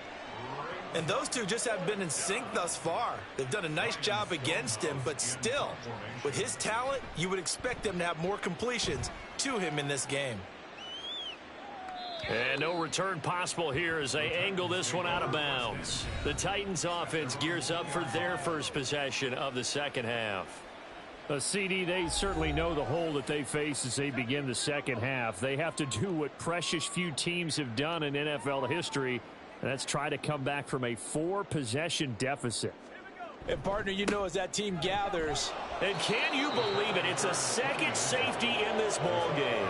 And those two just haven't been in sync thus far. They've done a nice job against him, but still, with his talent, you would expect them to have more completions to him in this game. And no return possible here as they angle this one out of bounds. The Titans offense gears up for their first possession of the second half. CD, they certainly know the hole that they face as they begin the second half. They have to do what precious few teams have done in NFL history, and that's try to come back from a 4-possession deficit. And, partner, you know as that team gathers. And can you believe it? It's a second safety in this ball game.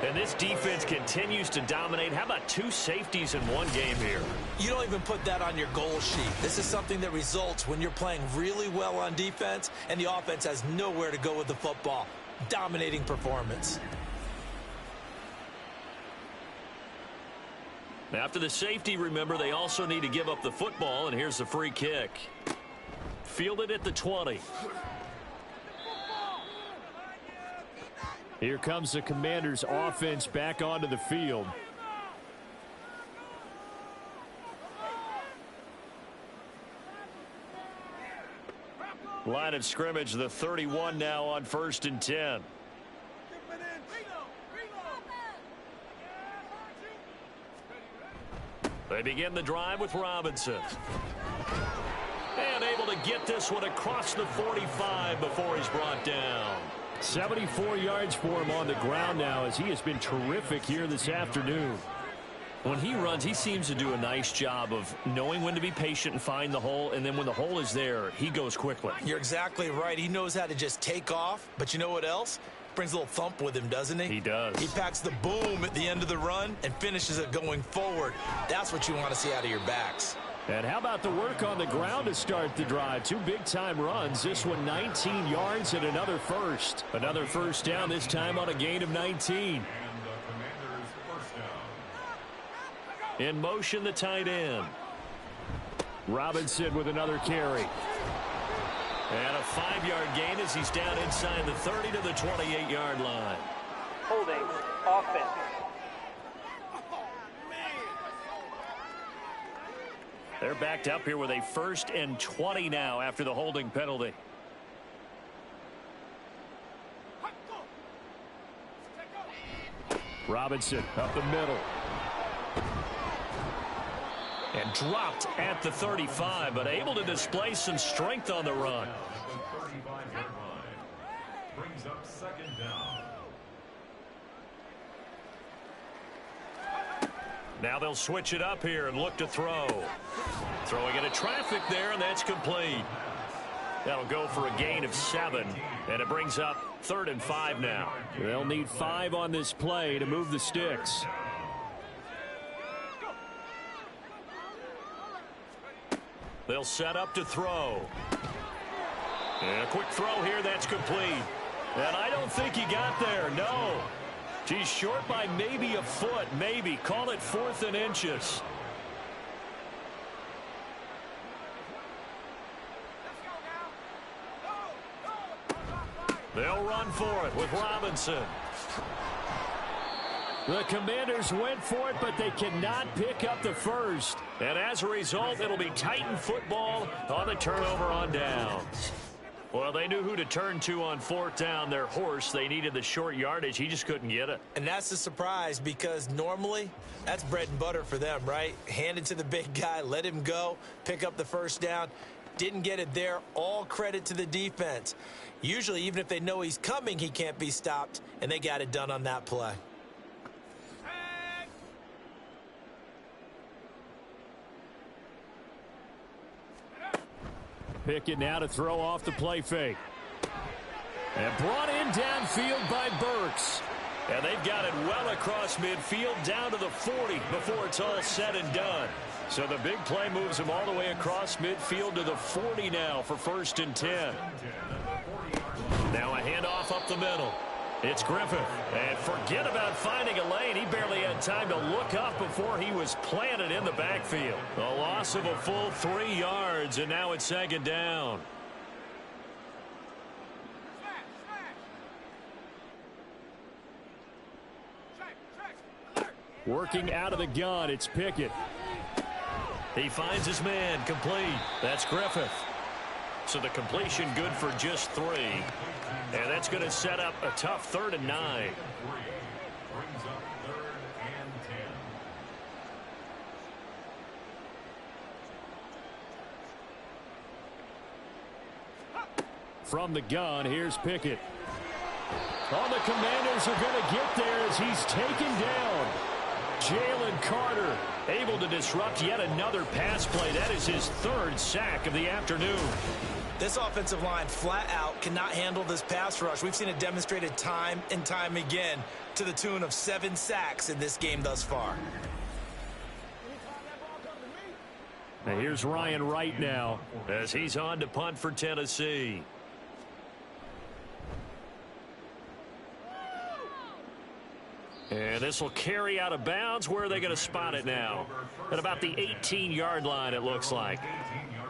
And this defense continues to dominate. How about 2 safeties in one game here? You don't even put that on your goal sheet. This is something that results when you're playing really well on defense and the offense has nowhere to go with the football. Dominating performance. After the safety, remember, they also need to give up the football, and here's the free kick. Fielded at the 20. Here comes the Commanders' offense back onto the field. Line of scrimmage, the 31 now on 1st and 10. They begin the drive with Robinson. And able to get this one across the 45 before he's brought down. 74 yards for him on the ground now, as he has been terrific here this afternoon. When he runs, he seems to do a nice job of knowing when to be patient and find the hole, and then when the hole is there, he goes quickly. You're exactly right. He knows how to just take off, but you know what else? Brings a little thump with him, doesn't he? He does. He packs the boom at the end of the run and finishes it going forward. That's what you want to see out of your backs. And how about the work on the ground to start the drive? 2 big-time runs. This one 19 yards and another first. Another first down, this time on a gain of 19. In motion, the tight end. Robinson with another carry. And a 5-yard gain as he's down inside the 30 to the 28-yard line. Holding. Offense. They're backed up here with a 1st and 20 now after the holding penalty. Robinson up the middle. And dropped at the 35, but able to display some strength on the run. The 35-yard line brings up 2nd down. Now they'll switch it up here and look to throw. Throwing into traffic there, and that's complete. That'll go for a gain of 7, and it brings up 3rd and 5 now. They'll need 5 on this play to move the sticks. They'll set up to throw. And a quick throw here, that's complete. And I don't think he got there, no. He's short by maybe a foot, maybe. Call it 4th and inches. They'll run for it with Robinson. The Commanders went for it, but they cannot pick up the first. And as a result, it'll be Titan football on the turnover on downs. Well, they knew who to turn to on 4th down. Their horse, they needed the short yardage. He just couldn't get it. And that's a surprise because normally that's bread and butter for them, right? Hand it to the big guy, let him go, pick up the first down. Didn't get it there. All credit to the defense. Usually, even if they know he's coming, he can't be stopped, and they got it done on that play. Pickett now to throw off the play fake. And brought in downfield by Burks. And they've got it well across midfield down to the 40 before it's all said and done. So the big play moves them all the way across midfield to the 40 now for 1st and 10. Now a handoff up the middle. It's Griffith. And forget about finding a lane. He barely had time to look up before he was planted in the backfield. A loss of a full 3 yards, and now it's 2nd down. Working out of the gun, it's Pickett. He finds his man, complete. That's Griffith. So the completion good for just 3. And that's going to set up a tough 3rd and 9. Brings up 3rd and 10. From the gun, here's Pickett. Oh, the Commanders are going to get there as he's taken down. Jalen Carter able to disrupt yet another pass play. That is his 3rd sack of the afternoon. This offensive line flat out cannot handle this pass rush. We've seen it demonstrated time and time again to the tune of 7 sacks in this game thus far. Now here's Ryan Wright now as he's on to punt for Tennessee. And this will carry out of bounds. Where are they going to spot it now? At about the 18-yard line, it looks like.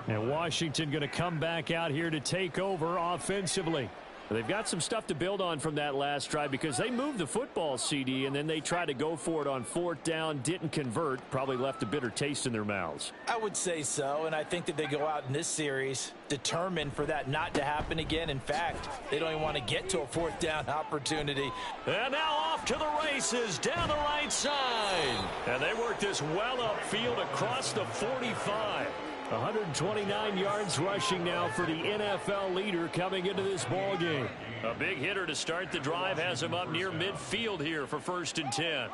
And Washington going to come back out here to take over offensively. They've got some stuff to build on from that last drive because they moved the football, CD, and then they tried to go for it on 4th down, didn't convert, probably left a bitter taste in their mouths. I would say so, and I think that they go out in this series determined for that not to happen again. In fact, they don't even want to get to a 4th down opportunity. And now off to the races down the right side. And they work this well upfield across the 45. 129 yards rushing now for the NFL leader coming into this ball game. A big hitter to start the drive has him up near midfield here for 1st and 10.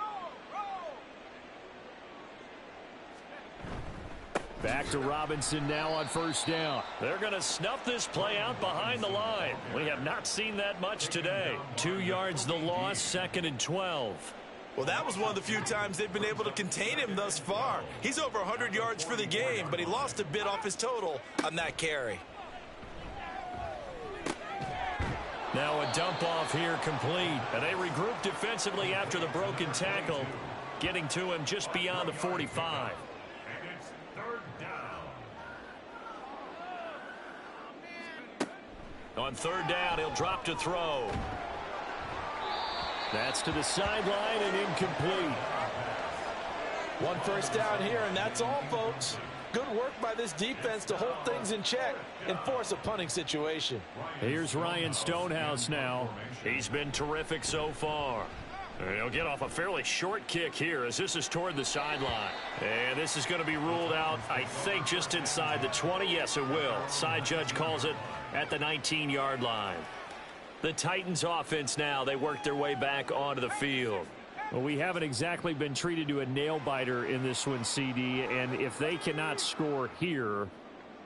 Back to Robinson now on 1st down. They're going to snuff this play out behind the line. We have not seen that much today. 2 yards the loss, 2nd and 12. Well, that was one of the few times they've been able to contain him thus far. He's over 100 yards for the game, but he lost a bit off his total on that carry. Now a dump off here complete. And they regroup defensively after the broken tackle, getting to him just beyond the 45. And it's 3rd down. On 3rd down, he'll drop to throw. That's to the sideline and incomplete. 1 first down here, and that's all, folks. Good work by this defense to hold things in check and force a punting situation. Here's Ryan Stonehouse now. He's been terrific so far. And he'll get off a fairly short kick here as this is toward the sideline. And this is going to be ruled out, I think, just inside the 20. Yes, it will. Side judge calls it at the 19-yard line. The Titans offense now, they work their way back onto the field. Well, we haven't exactly been treated to a nail-biter in this one, CD, and if they cannot score here,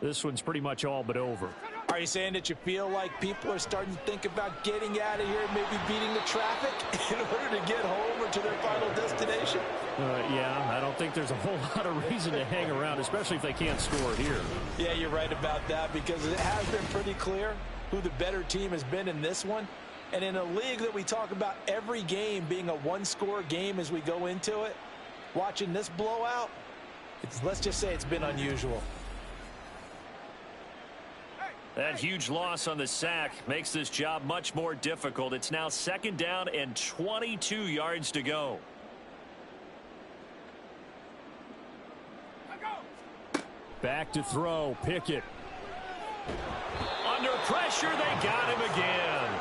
this one's pretty much all but over. Are you saying that you feel like people are starting to think about getting out of here and maybe beating the traffic in order to get home or to their final destination? Yeah, I don't think there's a whole lot of reason to hang around, especially if they can't score here. Yeah, you're right about that because it has been pretty clear who the better team has been in this one. And in a league that we talk about every game being a one-score game as we go into it, watching this blowout, let's just say it's been unusual. That huge loss on the sack makes this job much more difficult. It's now 2nd down and 22 yards to go. Back to throw, Pickett. Under pressure, they got him again.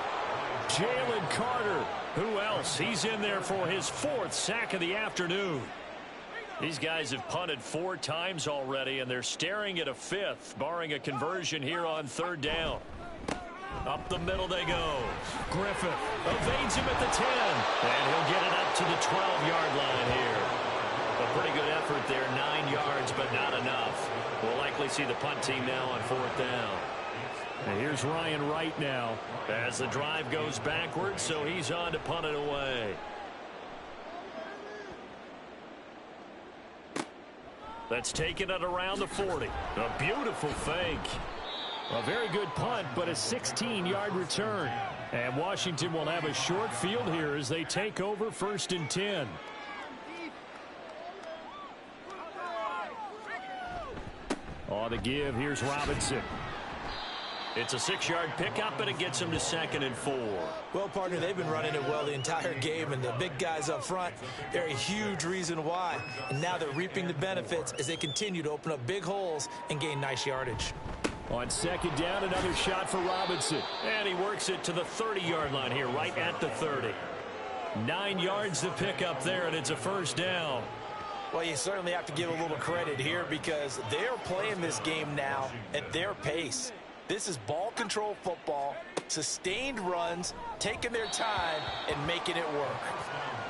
Jalen Carter. Who else? He's in there for his 4th sack of the afternoon. These guys have punted 4 times already, and they're staring at a 5th, barring a conversion here on 3rd down. Up the middle they go. Griffith evades him at the 10, and he'll get it up to the 12-yard line here. A pretty good effort there, 9 yards, but not enough. We'll likely see the punt team now on 4th down. And here's Ryan Wright now. As the drive goes backwards, so he's on to punt it away. That's taken it around the 40. A beautiful fake. A very good punt, but a 16-yard return. And Washington will have a short field here as they take over 1st and 10. On the give, here's Robinson. It's a 6-yard pickup, and it gets him to 2nd and 4. Well, partner, they've been running it well the entire game, and the big guys up front, they're a huge reason why. And now they're reaping the benefits as they continue to open up big holes and gain nice yardage. On 2nd down, another shot for Robinson. And he works it to the 30-yard line here, right at the 30. 9 yards to pick up there, and it's a 1st down. Well, you certainly have to give a little credit here because they're playing this game now at their pace. This is ball control football, sustained runs, taking their time, and making it work.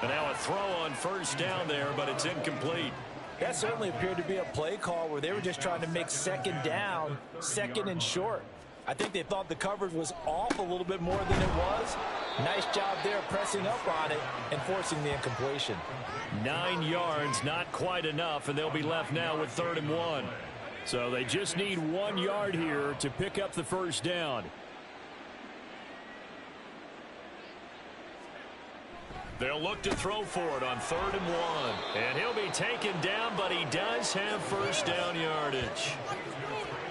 And now a throw on 1st down there, but it's incomplete. That certainly appeared to be a play call where they were just trying to make 2nd down, 2nd and short. I think they thought the coverage was off a little bit more than it was. Nice job there pressing up on it and forcing the incompletion. 9 yards, not quite enough, and they'll be left now with 3rd and 1. So they just need 1 yard here to pick up the 1st down. They'll look to throw for it on 3rd and 1. And he'll be taken down, but he does have first down yardage.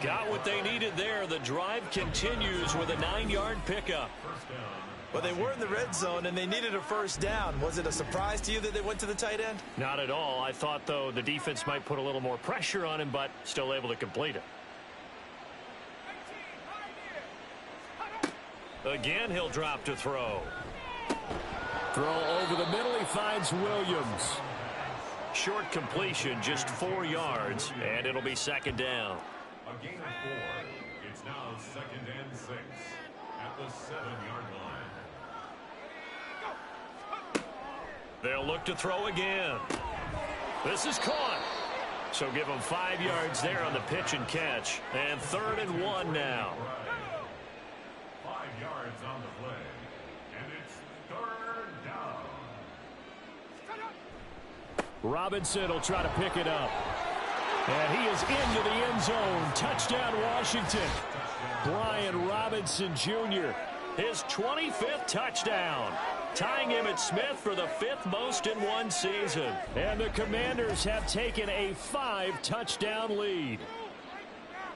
Got what they needed there. The drive continues with a 9-yard pickup. Well, they were in the red zone, and they needed a first down. Was it a surprise to you that they went to the tight end? Not at all. I thought, though, the defense might put a little more pressure on him, but still able to complete it. Again, he'll drop to throw. Throw over the middle. He finds Williams. Short completion, just 4 yards, and it'll be 2nd down. A gain of 4. It's now 2nd and 6 at the 7-yard line. They'll look to throw again. This is caught. So give them 5 yards there on the pitch and catch. And 3rd and 1 now. 5 yards on the play. And it's 3rd down. Robinson will try to pick it up. And he is into the end zone. Touchdown, Washington. Brian Robinson Jr. His 25th touchdown, tying him at Smith for the 5th most in one season. And the Commanders have taken a 5-touchdown lead.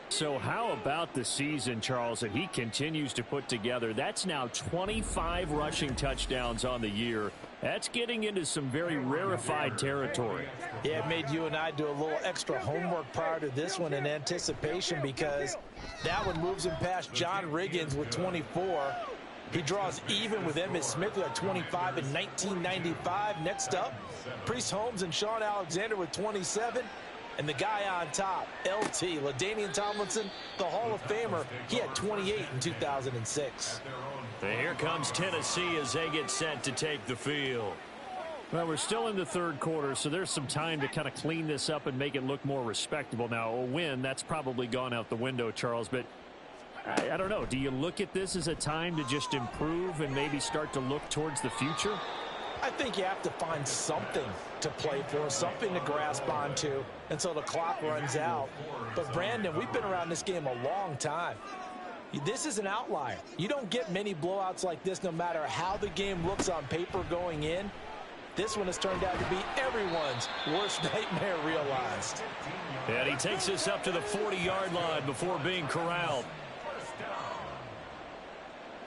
So how about the season, Charles, that he continues to put together? That's now 25 rushing touchdowns on the year. That's getting into some very rarefied territory. Yeah, it made you and I do a little extra homework prior to this one in anticipation, because that one moves him past John Riggins with 24. He draws even with Emmitt Smith, who had 25 in 1995. Next up, Priest Holmes and Sean Alexander with 27. And the guy on top, LT, LaDainian Tomlinson, the Hall of Famer, he had 28 in 2006. And here comes Tennessee as they get set to take the field. Well, we're still in the 3rd quarter, so there's some time to kind of clean this up and make it look more respectable. Now, a win, that's probably gone out the window, Charles, but I don't know. Do you look at this as a time to just improve and maybe start to look towards the future? I think you have to find something to play for, something to grasp onto until the clock runs out. But, Brandon, we've been around this game a long time. This is an outlier. You don't get many blowouts like this no matter how the game looks on paper going in. This one has turned out to be everyone's worst nightmare realized. And he takes this up to the 40-yard line before being corralled. First down.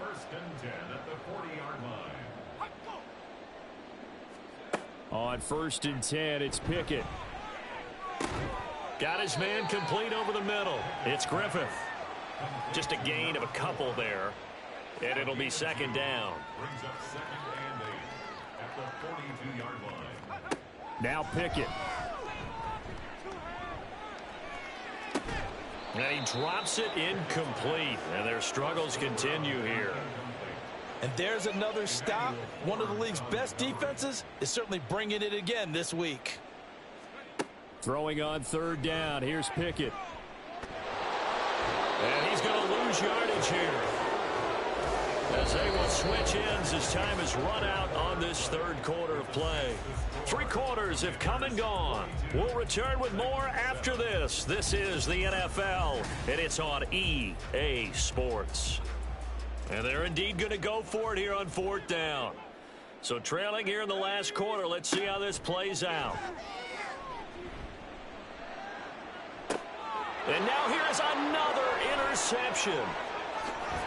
1st and 10 at the 40-yard line. On 1st and 10, it's Pickett. Got his man complete over the middle. It's Griffith. Just a gain of a couple there. And it'll be 2nd down. Brings up 2nd and 8 at the 42-yard line. Now Pickett. And he drops it incomplete. And their struggles continue here. And there's another stop. One of the league's best defenses is certainly bringing it again this week. Throwing on 3rd down. Here's Pickett. And he's going to lose yardage here, as they will switch ends as time has run out on this 3rd quarter of play. 3 quarters have come and gone. We'll return with more after this. This is the NFL, and it's on EA Sports. And they're indeed going to go for it here on 4th down. So trailing here in the last quarter, let's see how this plays out. And now here's another interception.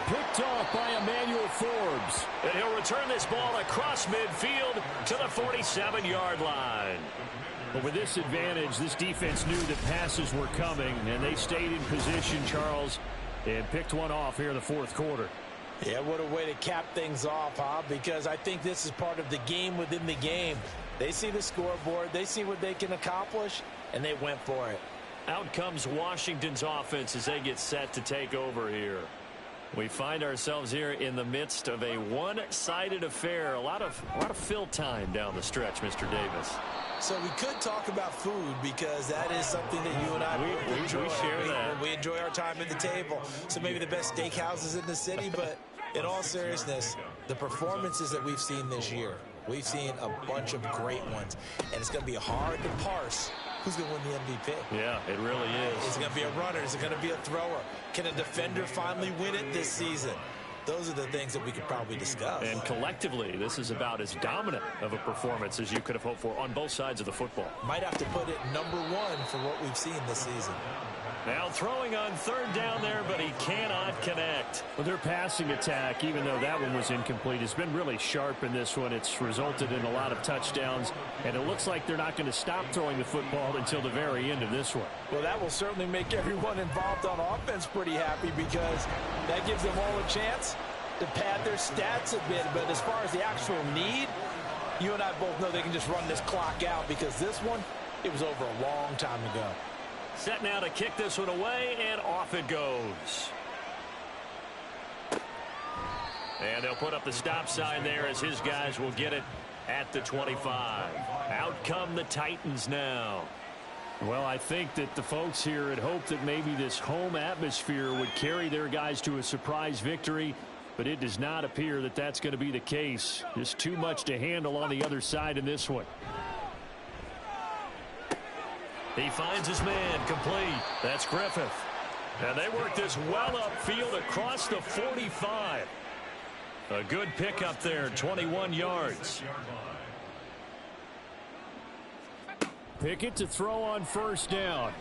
Picked off by Emmanuel Forbes. And he'll return this ball across midfield to the 47-yard line. But with this advantage, this defense knew that passes were coming, and they stayed in position, Charles, and picked one off here in the 4th quarter. Yeah, what a way to cap things off, huh? Because I think this is part of the game within the game. They see the scoreboard, they see what they can accomplish, and they went for it. Out comes Washington's offense as they get set to take over here. We find ourselves here in the midst of a one-sided affair. A lot of fill time down the stretch, Mr. Davis. So we could talk about food, because that is something that you and I enjoy. We share that. We enjoy our time at the table. So maybe the best steakhouses in the city, but in all seriousness, the performances that we've seen this year, we've seen a bunch of great ones, and it's going to be hard to parse who's going to win the MVP. Yeah, it really is. Is it going to be a runner? Is it going to be a thrower? Can a defender finally win it this season? those are the things that we could probably discuss. And collectively, this is about as dominant of a performance as you could have hoped for on both sides of the football. Might have to put it number one for what we've seen this season. Now throwing on third down there, but he cannot connect. Well, their passing attack, even though that one was incomplete, has been really sharp in this one. It's resulted in a lot of touchdowns, and it looks like they're not going to stop throwing the football until the very end of this one. Well, that will certainly make everyone involved on offense pretty happy, because that gives them all a chance to pad their stats a bit. But as far as the actual need, you and I both know they can just run this clock out, because this one, it was over a long time ago. Set now to kick this one away, and off it goes. And they'll put up the stop sign there as his guys will get it at the 25. Out come the Titans now. Well, I think that the folks here had hoped that maybe this home atmosphere would carry their guys to a surprise victory, but it does not appear that that's going to be the case. Just too much to handle on the other side in this one. He finds his man complete. That's Griffith. And they work this well upfield across the 45. A good pickup there, 21 yards. Pickett to throw on first down.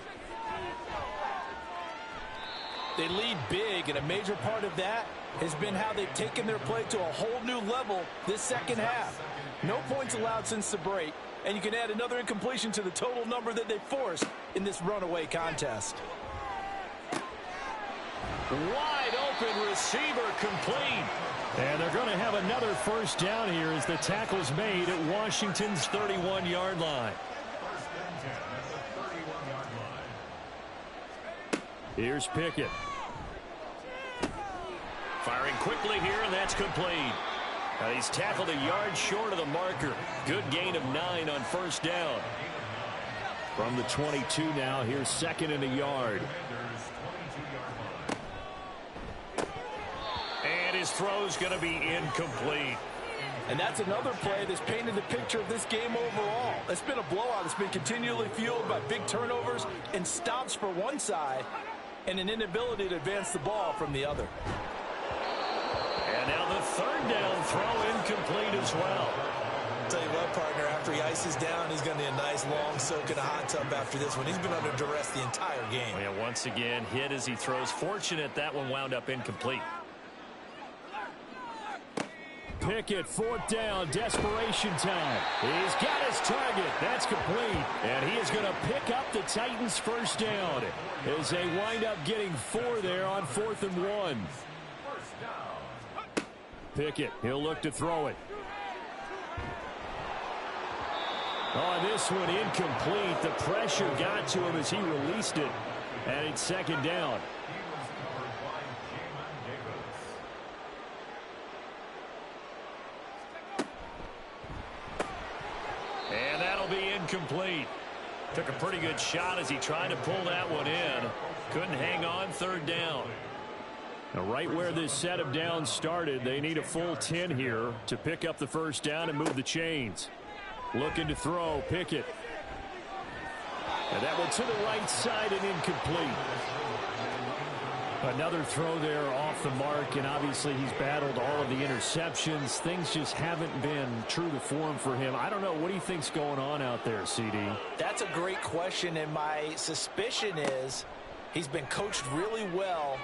They lead big, and a major part of that has been how they've taken their play to a whole new level this second half. No points allowed since the break, and you can add another incompletion to the total number that they forced in this runaway contest. Wide open receiver complete. And they're going to have another first down here as the tackle's made at Washington's 31-yard line. Here's Pickett. Firing quickly here, and that's complete. He's tackled a yard short of the marker. Good gain of 9 on first down. From the 22 now, here's second and a yard. And his throw's going to be incomplete. And that's another play that's painted the picture of this game overall. It's been a blowout. It's been continually fueled by big turnovers and stops for one side and an inability to advance the ball from the other. And now the third down throw incomplete as well. Tell you what, partner, after he ices down, he's going to need a nice long soak in a hot tub after this one. He's been under duress the entire game. Yeah, once again, hit as he throws. Fortunate that one wound up incomplete. Pickett, fourth down, desperation time. He's got his target. That's complete. And he is going to pick up the Titans' first down as they wind up getting 4 there on 4th and 1. Pickett, he'll look to throw it. On this one, incomplete. The pressure got to him as he released it. And it's second down. And that'll be incomplete. Took a pretty good shot as he tried to pull that one in. Couldn't hang on, third down. Now, right where this set of downs started, they need a full 10 here to pick up the first down and move the chains. Looking to throw, Pickett. And that one to the right side and incomplete. Another throw there off the mark, and obviously he's battled all of the interceptions. Things just haven't been true to form for him. I don't know. What do you think's going on out there, CD? That's a great question, and my suspicion is he's been coached really well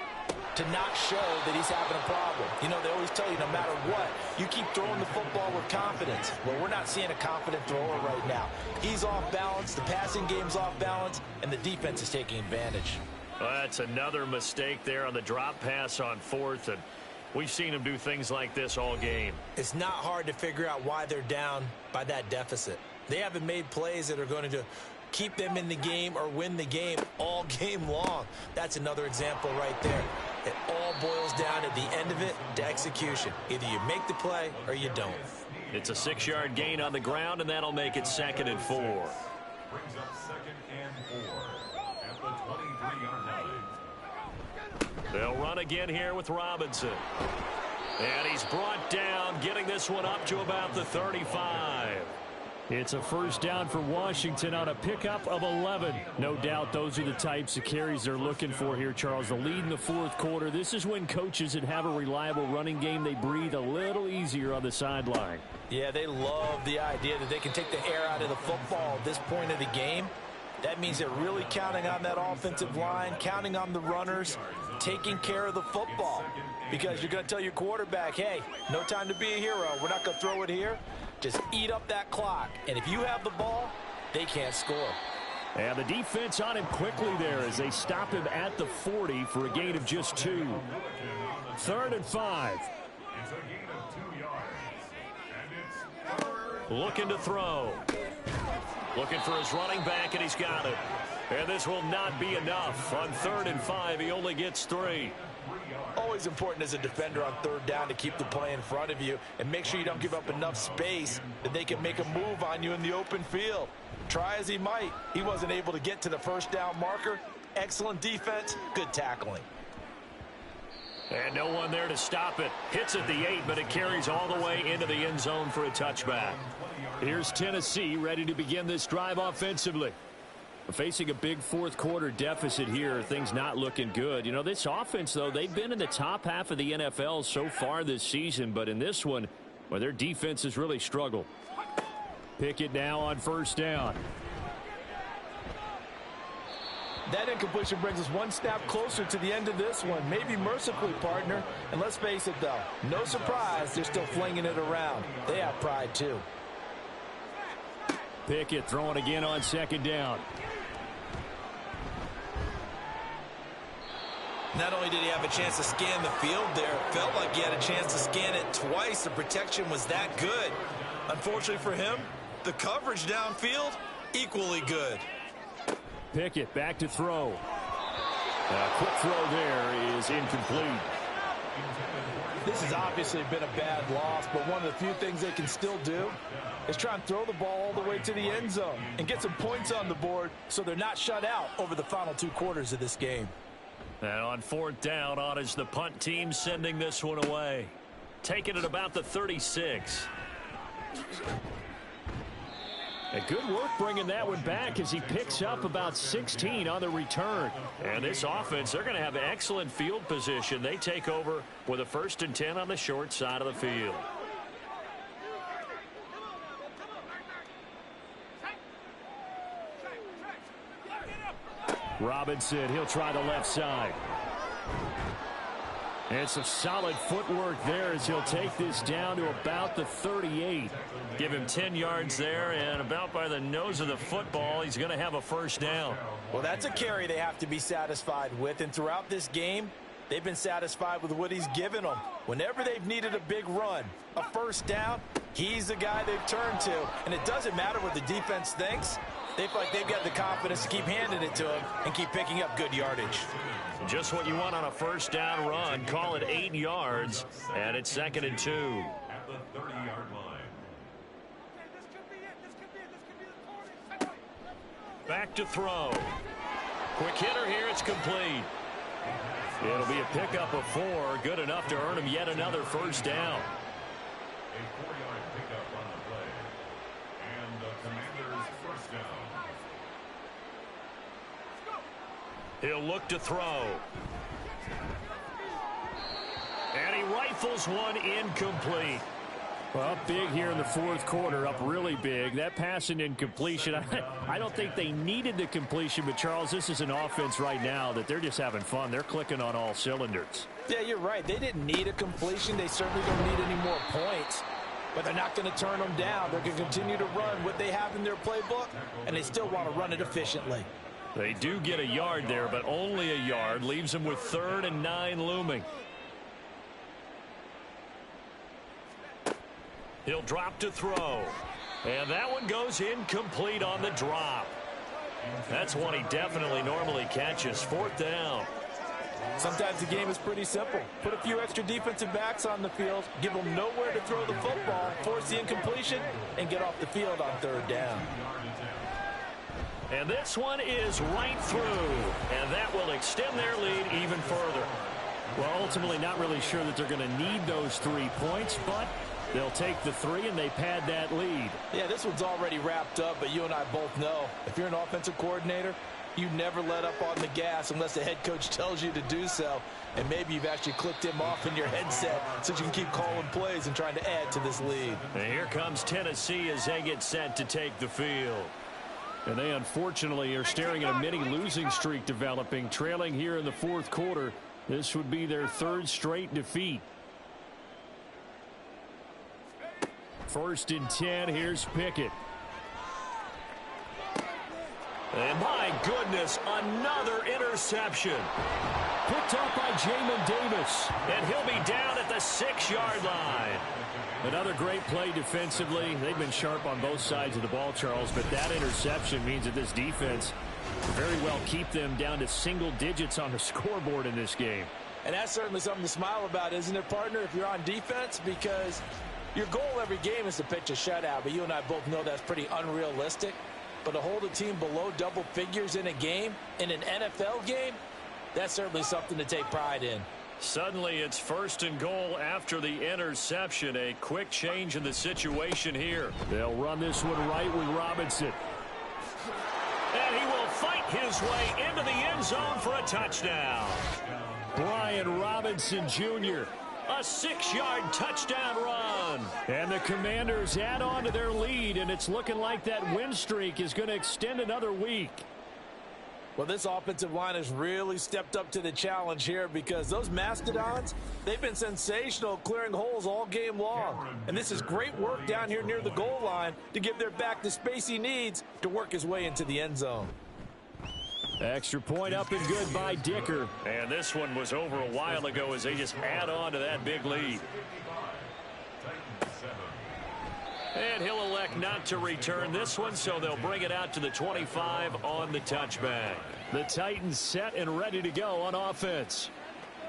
to not show that he's having a problem. You know, they always tell you no matter what, you keep throwing the football with confidence. Well, we're not seeing a confident thrower right now. He's off balance, the passing game's off balance, and the defense is taking advantage. Well, that's another mistake there on the drop pass on 4th, and we've seen him do things like this all game. It's not hard to figure out why they're down by that deficit. They haven't made plays that are going to keep them in the game or win the game all game long. That's another example right there. It all boils down at the end of it to execution. Either you make the play or you don't. It's a 6-yard gain on the ground, and that'll make it 2nd and 4. Brings up 2nd and 4 at the 23-yard line. They'll run again here with Robinson. And he's brought down, getting this one up to about the 35. It's a first down for Washington on a pickup of 11. No doubt those are the types of carries they're looking for here, Charles. The lead in the fourth quarter. This is when coaches that have a reliable running game, they breathe a little easier on the sideline. Yeah, they love the idea that they can take the air out of the football at this point of the game. That means they're really counting on that offensive line, counting on the runners, taking care of the football. Because you're going to tell your quarterback, hey, no time to be a hero. We're not going to throw it here. Just eat up that clock. And if you have the ball, they can't score. And the defense on him quickly there as they stop him at the 40 for a gain of just 2. 3rd and 5. It's a gain of 2 yards. And it's Looking to throw. Looking for his running back, and he's got it. And this will not be enough. On 3rd and 5, he only gets 3. Always important as a defender on 3rd down to keep the play in front of you and make sure you don't give up enough space that they can make a move on you in the open field. Try as he might, he wasn't able to get to the first down marker. Excellent defense, good tackling. And no one there to stop it. Hits at the 8, but it carries all the way into the end zone for a touchback. Here's Tennessee ready to begin this drive offensively. Facing a big fourth quarter deficit here, things not looking good. You know, this offense, though, they've been in the top half of the NFL so far this season, but in this one, well, their defense has really struggled. Pickett now on 1st down. That incompletion brings us one step closer to the end of this one. Maybe mercifully, partner. And let's face it, though, no surprise, they're still flinging it around. They have pride, too. Pickett throwing again on 2nd down. Not only did he have a chance to scan the field there, it felt like he had a chance to scan it twice. The protection was that good. Unfortunately for him, the coverage downfield, equally good. Pickett back to throw. A quick throw there is incomplete. This has obviously been a bad loss, but one of the few things they can still do is try and throw the ball all the way to the end zone and get some points on the board so they're not shut out over the final 2 quarters of this game. And on 4th down, on is the punt team sending this one away. Taking it about the 36. And good work bringing that one back as he picks up about 16 on the return. And this offense, they're going to have excellent field position. They take over with a 1st and 10 on the short side of the field. Robinson, he'll try the left side. And some solid footwork there as he'll take this down to about the 38. Give him 10 yards there, and about by the nose of the football, he's going to have a 1st down. Well, that's a carry they have to be satisfied with, and throughout this game, they've been satisfied with what he's given them. Whenever they've needed a big run, a 1st down, he's the guy they've turned to. And it doesn't matter what the defense thinks. They feel like they've got the confidence to keep handing it to him and keep picking up good yardage. Just what you want on a 1st down run. Call it 8 yards, and it's 2nd and 2. at the 30-yard line. Back to throw. Quick hitter here. It's complete. It'll be a pickup of 4. Good enough to earn him yet another 1st down. A 4-yard pickup on the play. And the Commanders' 1st down. He'll look to throw. And he rifles one incomplete. Well, up big here in the fourth quarter, up really big. That pass and incompletion, I don't think they needed the completion, but Charles, this is an offense right now that they're just having fun. They're clicking on all cylinders. Yeah, you're right. They didn't need a completion. They certainly don't need any more points. But they're not going to turn them down. They're going to continue to run what they have in their playbook, and they still want to run it efficiently. They do get a yard there, but only a yard. Leaves them with 3rd and 9 looming. He'll drop to throw. And that one goes incomplete on the drop. That's one he definitely normally catches. 4th down. Sometimes the game is pretty simple. Put a few extra defensive backs on the field, give them nowhere to throw the football, force the incompletion, and get off the field on 3rd down. And this one is right through. And that will extend their lead even further. Well, ultimately not really sure that they're going to need those 3 points, but They'll take the 3, and they pad that lead. Yeah, this one's already wrapped up, but you and I both know if you're an offensive coordinator, you never let up on the gas unless the head coach tells you to do so. And maybe you've actually clicked him off in your headset so you can keep calling plays and trying to add to this lead. And here comes Tennessee as they get set to take the field. And they unfortunately are staring at a mini losing streak developing, trailing here in the fourth quarter. This would be their 3rd straight defeat. 1st and 10. Here's Pickett. And my goodness, another interception. Picked up by Jamin Davis. And he'll be down at the 6-yard line. Another great play defensively. They've been sharp on both sides of the ball, Charles, but that interception means that this defense very well keep them down to single digits on the scoreboard in this game. And that's certainly something to smile about, isn't it, partner, if you're on defense? Because your goal every game is to pitch a shutout, but you and I both know that's pretty unrealistic. But to hold a team below double figures in a game, in an NFL game, that's certainly something to take pride in. Suddenly it's 1st and goal after the interception. A quick change in the situation here. They'll run this one right with Robinson. And he will fight his way into the end zone for a touchdown. Brian Robinson Jr. A 6-yard touchdown run. And the Commanders add on to their lead, and it's looking like that win streak is going to extend another week. Well, this offensive line has really stepped up to the challenge here because those Mastodons, they've been sensational clearing holes all game long. And this is great work down here near the goal line to give their back the space he needs to work his way into the end zone. Extra point up and good by Dicker. And this one was over a while ago as they just add on to that big lead. And he'll elect not to return this one, so they'll bring it out to the 25 on the touchback. The Titans set and ready to go on offense.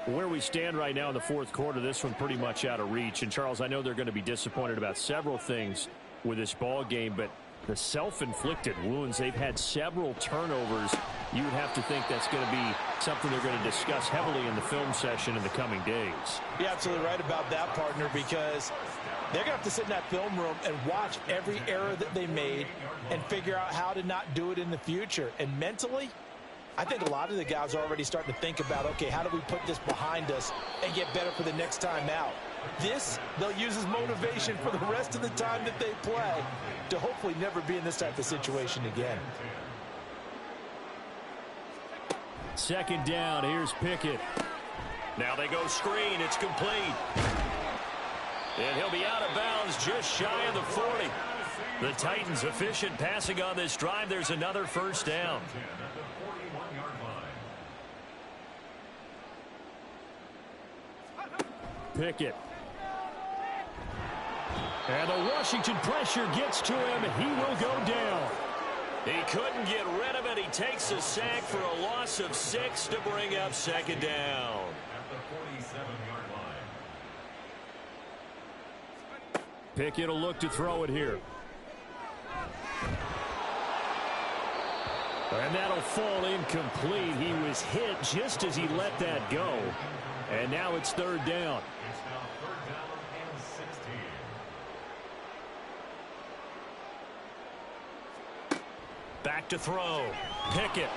Where we stand right now in the fourth quarter, this one pretty much out of reach. And, Charles, I know they're going to be disappointed about several things with this ball game, but the self-inflicted wounds, they've had several turnovers. You would have to think that's going to be something they're going to discuss heavily in the film session in the coming days. You're absolutely right about that, partner, because they're going to have to sit in that film room and watch every error that they made and figure out how to not do it in the future. And mentally, I think a lot of the guys are already starting to think about, okay, how do we put this behind us and get better for the next time out? This, they'll use as motivation for the rest of the time that they play to hopefully never be in this type of situation again. 2nd down, here's Pickett. Now they go screen, it's complete. And he'll be out of bounds just shy of the 40. The Titans efficient passing on this drive. There's another 1st down. Pickett. And the Washington pressure gets to him. He will go down. He couldn't get rid of it. He takes a sack for a loss of 6 to bring up 2nd down. Pickett will look to throw it here. And that'll fall incomplete. He was hit just as he let that go. And now it's 3rd down. Back to throw. Pickett.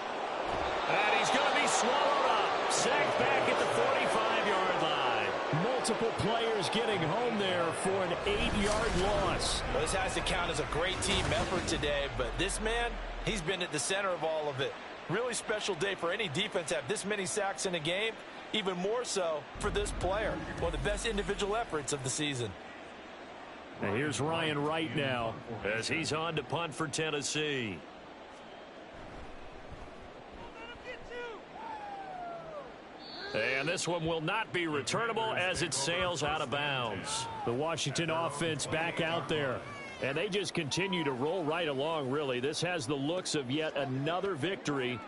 And he's going to be swallowed up. Sacked back at the 45-yard line. Multiple players getting home there for an 8-yard loss. Well, this has to count as a great team effort today, but this man, he's been at the center of all of it. Really special day for any defense to have this many sacks in a game. Even more so for this player. One of the best individual efforts of the season. And here's Ryan Wright now as he's on to punt for Tennessee. And this one will not be returnable as it sails out of bounds. The Washington offense back out there. And they just continue to roll right along, really. This has the looks of yet another victory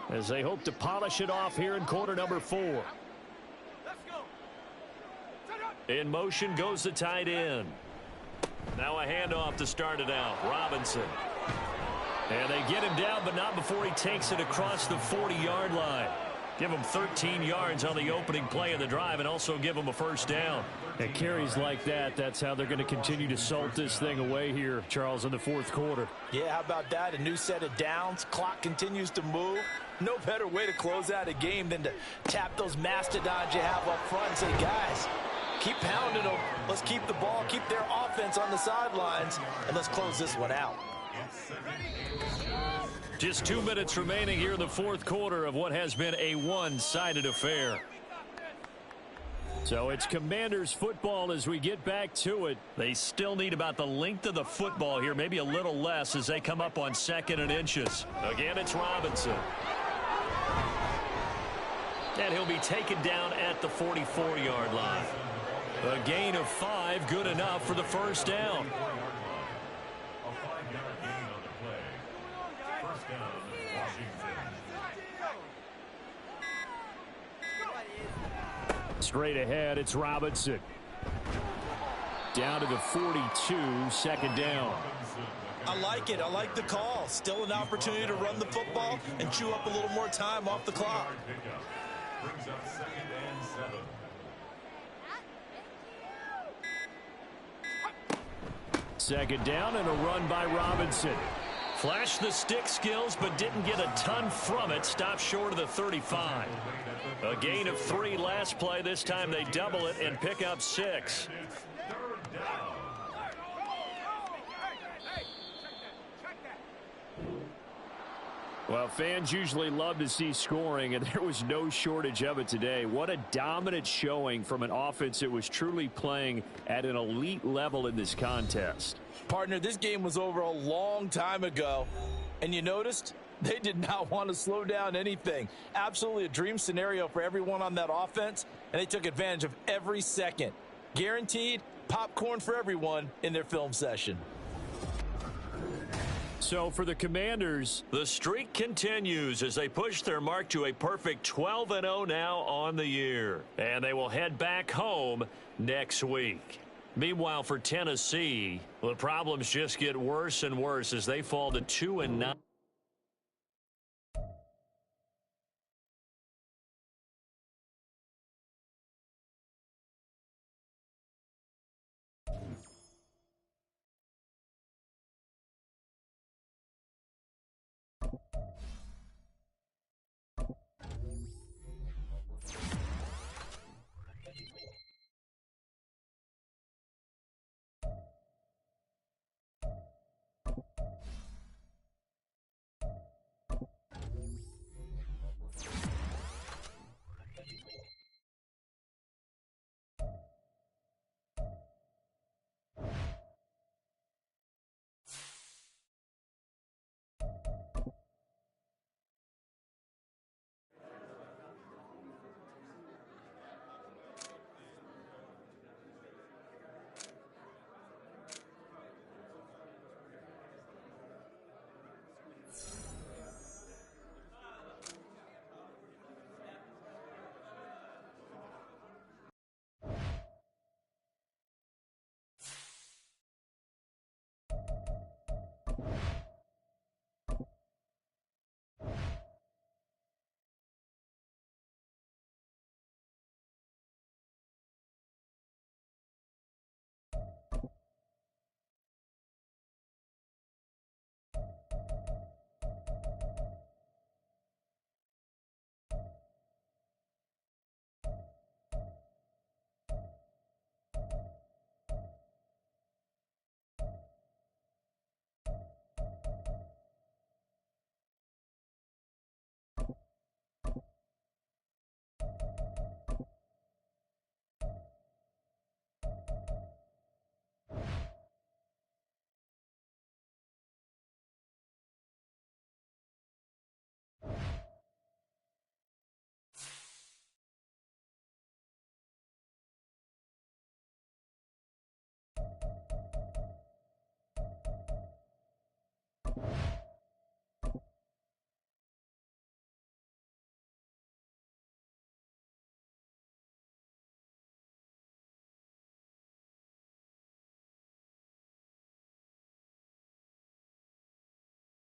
as they hope to polish it off here in quarter number 4. In motion goes the tight end. Now a handoff to start it out. Robinson. And they get him down, but not before he takes it across the 40-yard line. Give them 13 yards on the opening play of the drive and also give them a first down. And carries like that, that's how they're going to continue to salt this thing away here, Charles, in the fourth quarter. Yeah, how about that? A new set of downs. Clock continues to move. No better way to close out a game than to tap those mastodons you have up front and say, guys, keep pounding them. Let's keep the ball, keep their offense on the sidelines, and let's close this one out. Just 2 minutes remaining here in the fourth quarter of what has been a one-sided affair. So it's Commanders football as we get back to it. They still need about the length of the football here, maybe a little less as they come up on 2nd and inches. Again, it's Robinson. And he'll be taken down at the 44-yard line. A gain of 5, good enough for the first down. A 5-yard gain on the play. First down, Washington. Straight ahead, it's Robinson. Down to the 42, 2nd down. I like it. I like the call. Still an opportunity to run the football and chew up a little more time off the clock. Brings up 2nd and 7. 2nd down and a run by Robinson. Flashed the stick skills, but didn't get a ton from it. Stopped short of the 35. A gain of 3 last play. This time they double it and pick up 6. Well, fans usually love to see scoring, and there was no shortage of it today. What a dominant showing from an offense that was truly playing at an elite level in this contest. Partner, this game was over a long time ago, and you noticed they did not want to slow down anything. Absolutely a dream scenario for everyone on that offense, and they took advantage of every second. Guaranteed popcorn for everyone in their film session. So for the Commanders, the streak continues as they push their mark to a perfect 12-0 now on the year. And they will head back home next week. Meanwhile, for Tennessee, the problems just get worse and worse as they fall to 2-9.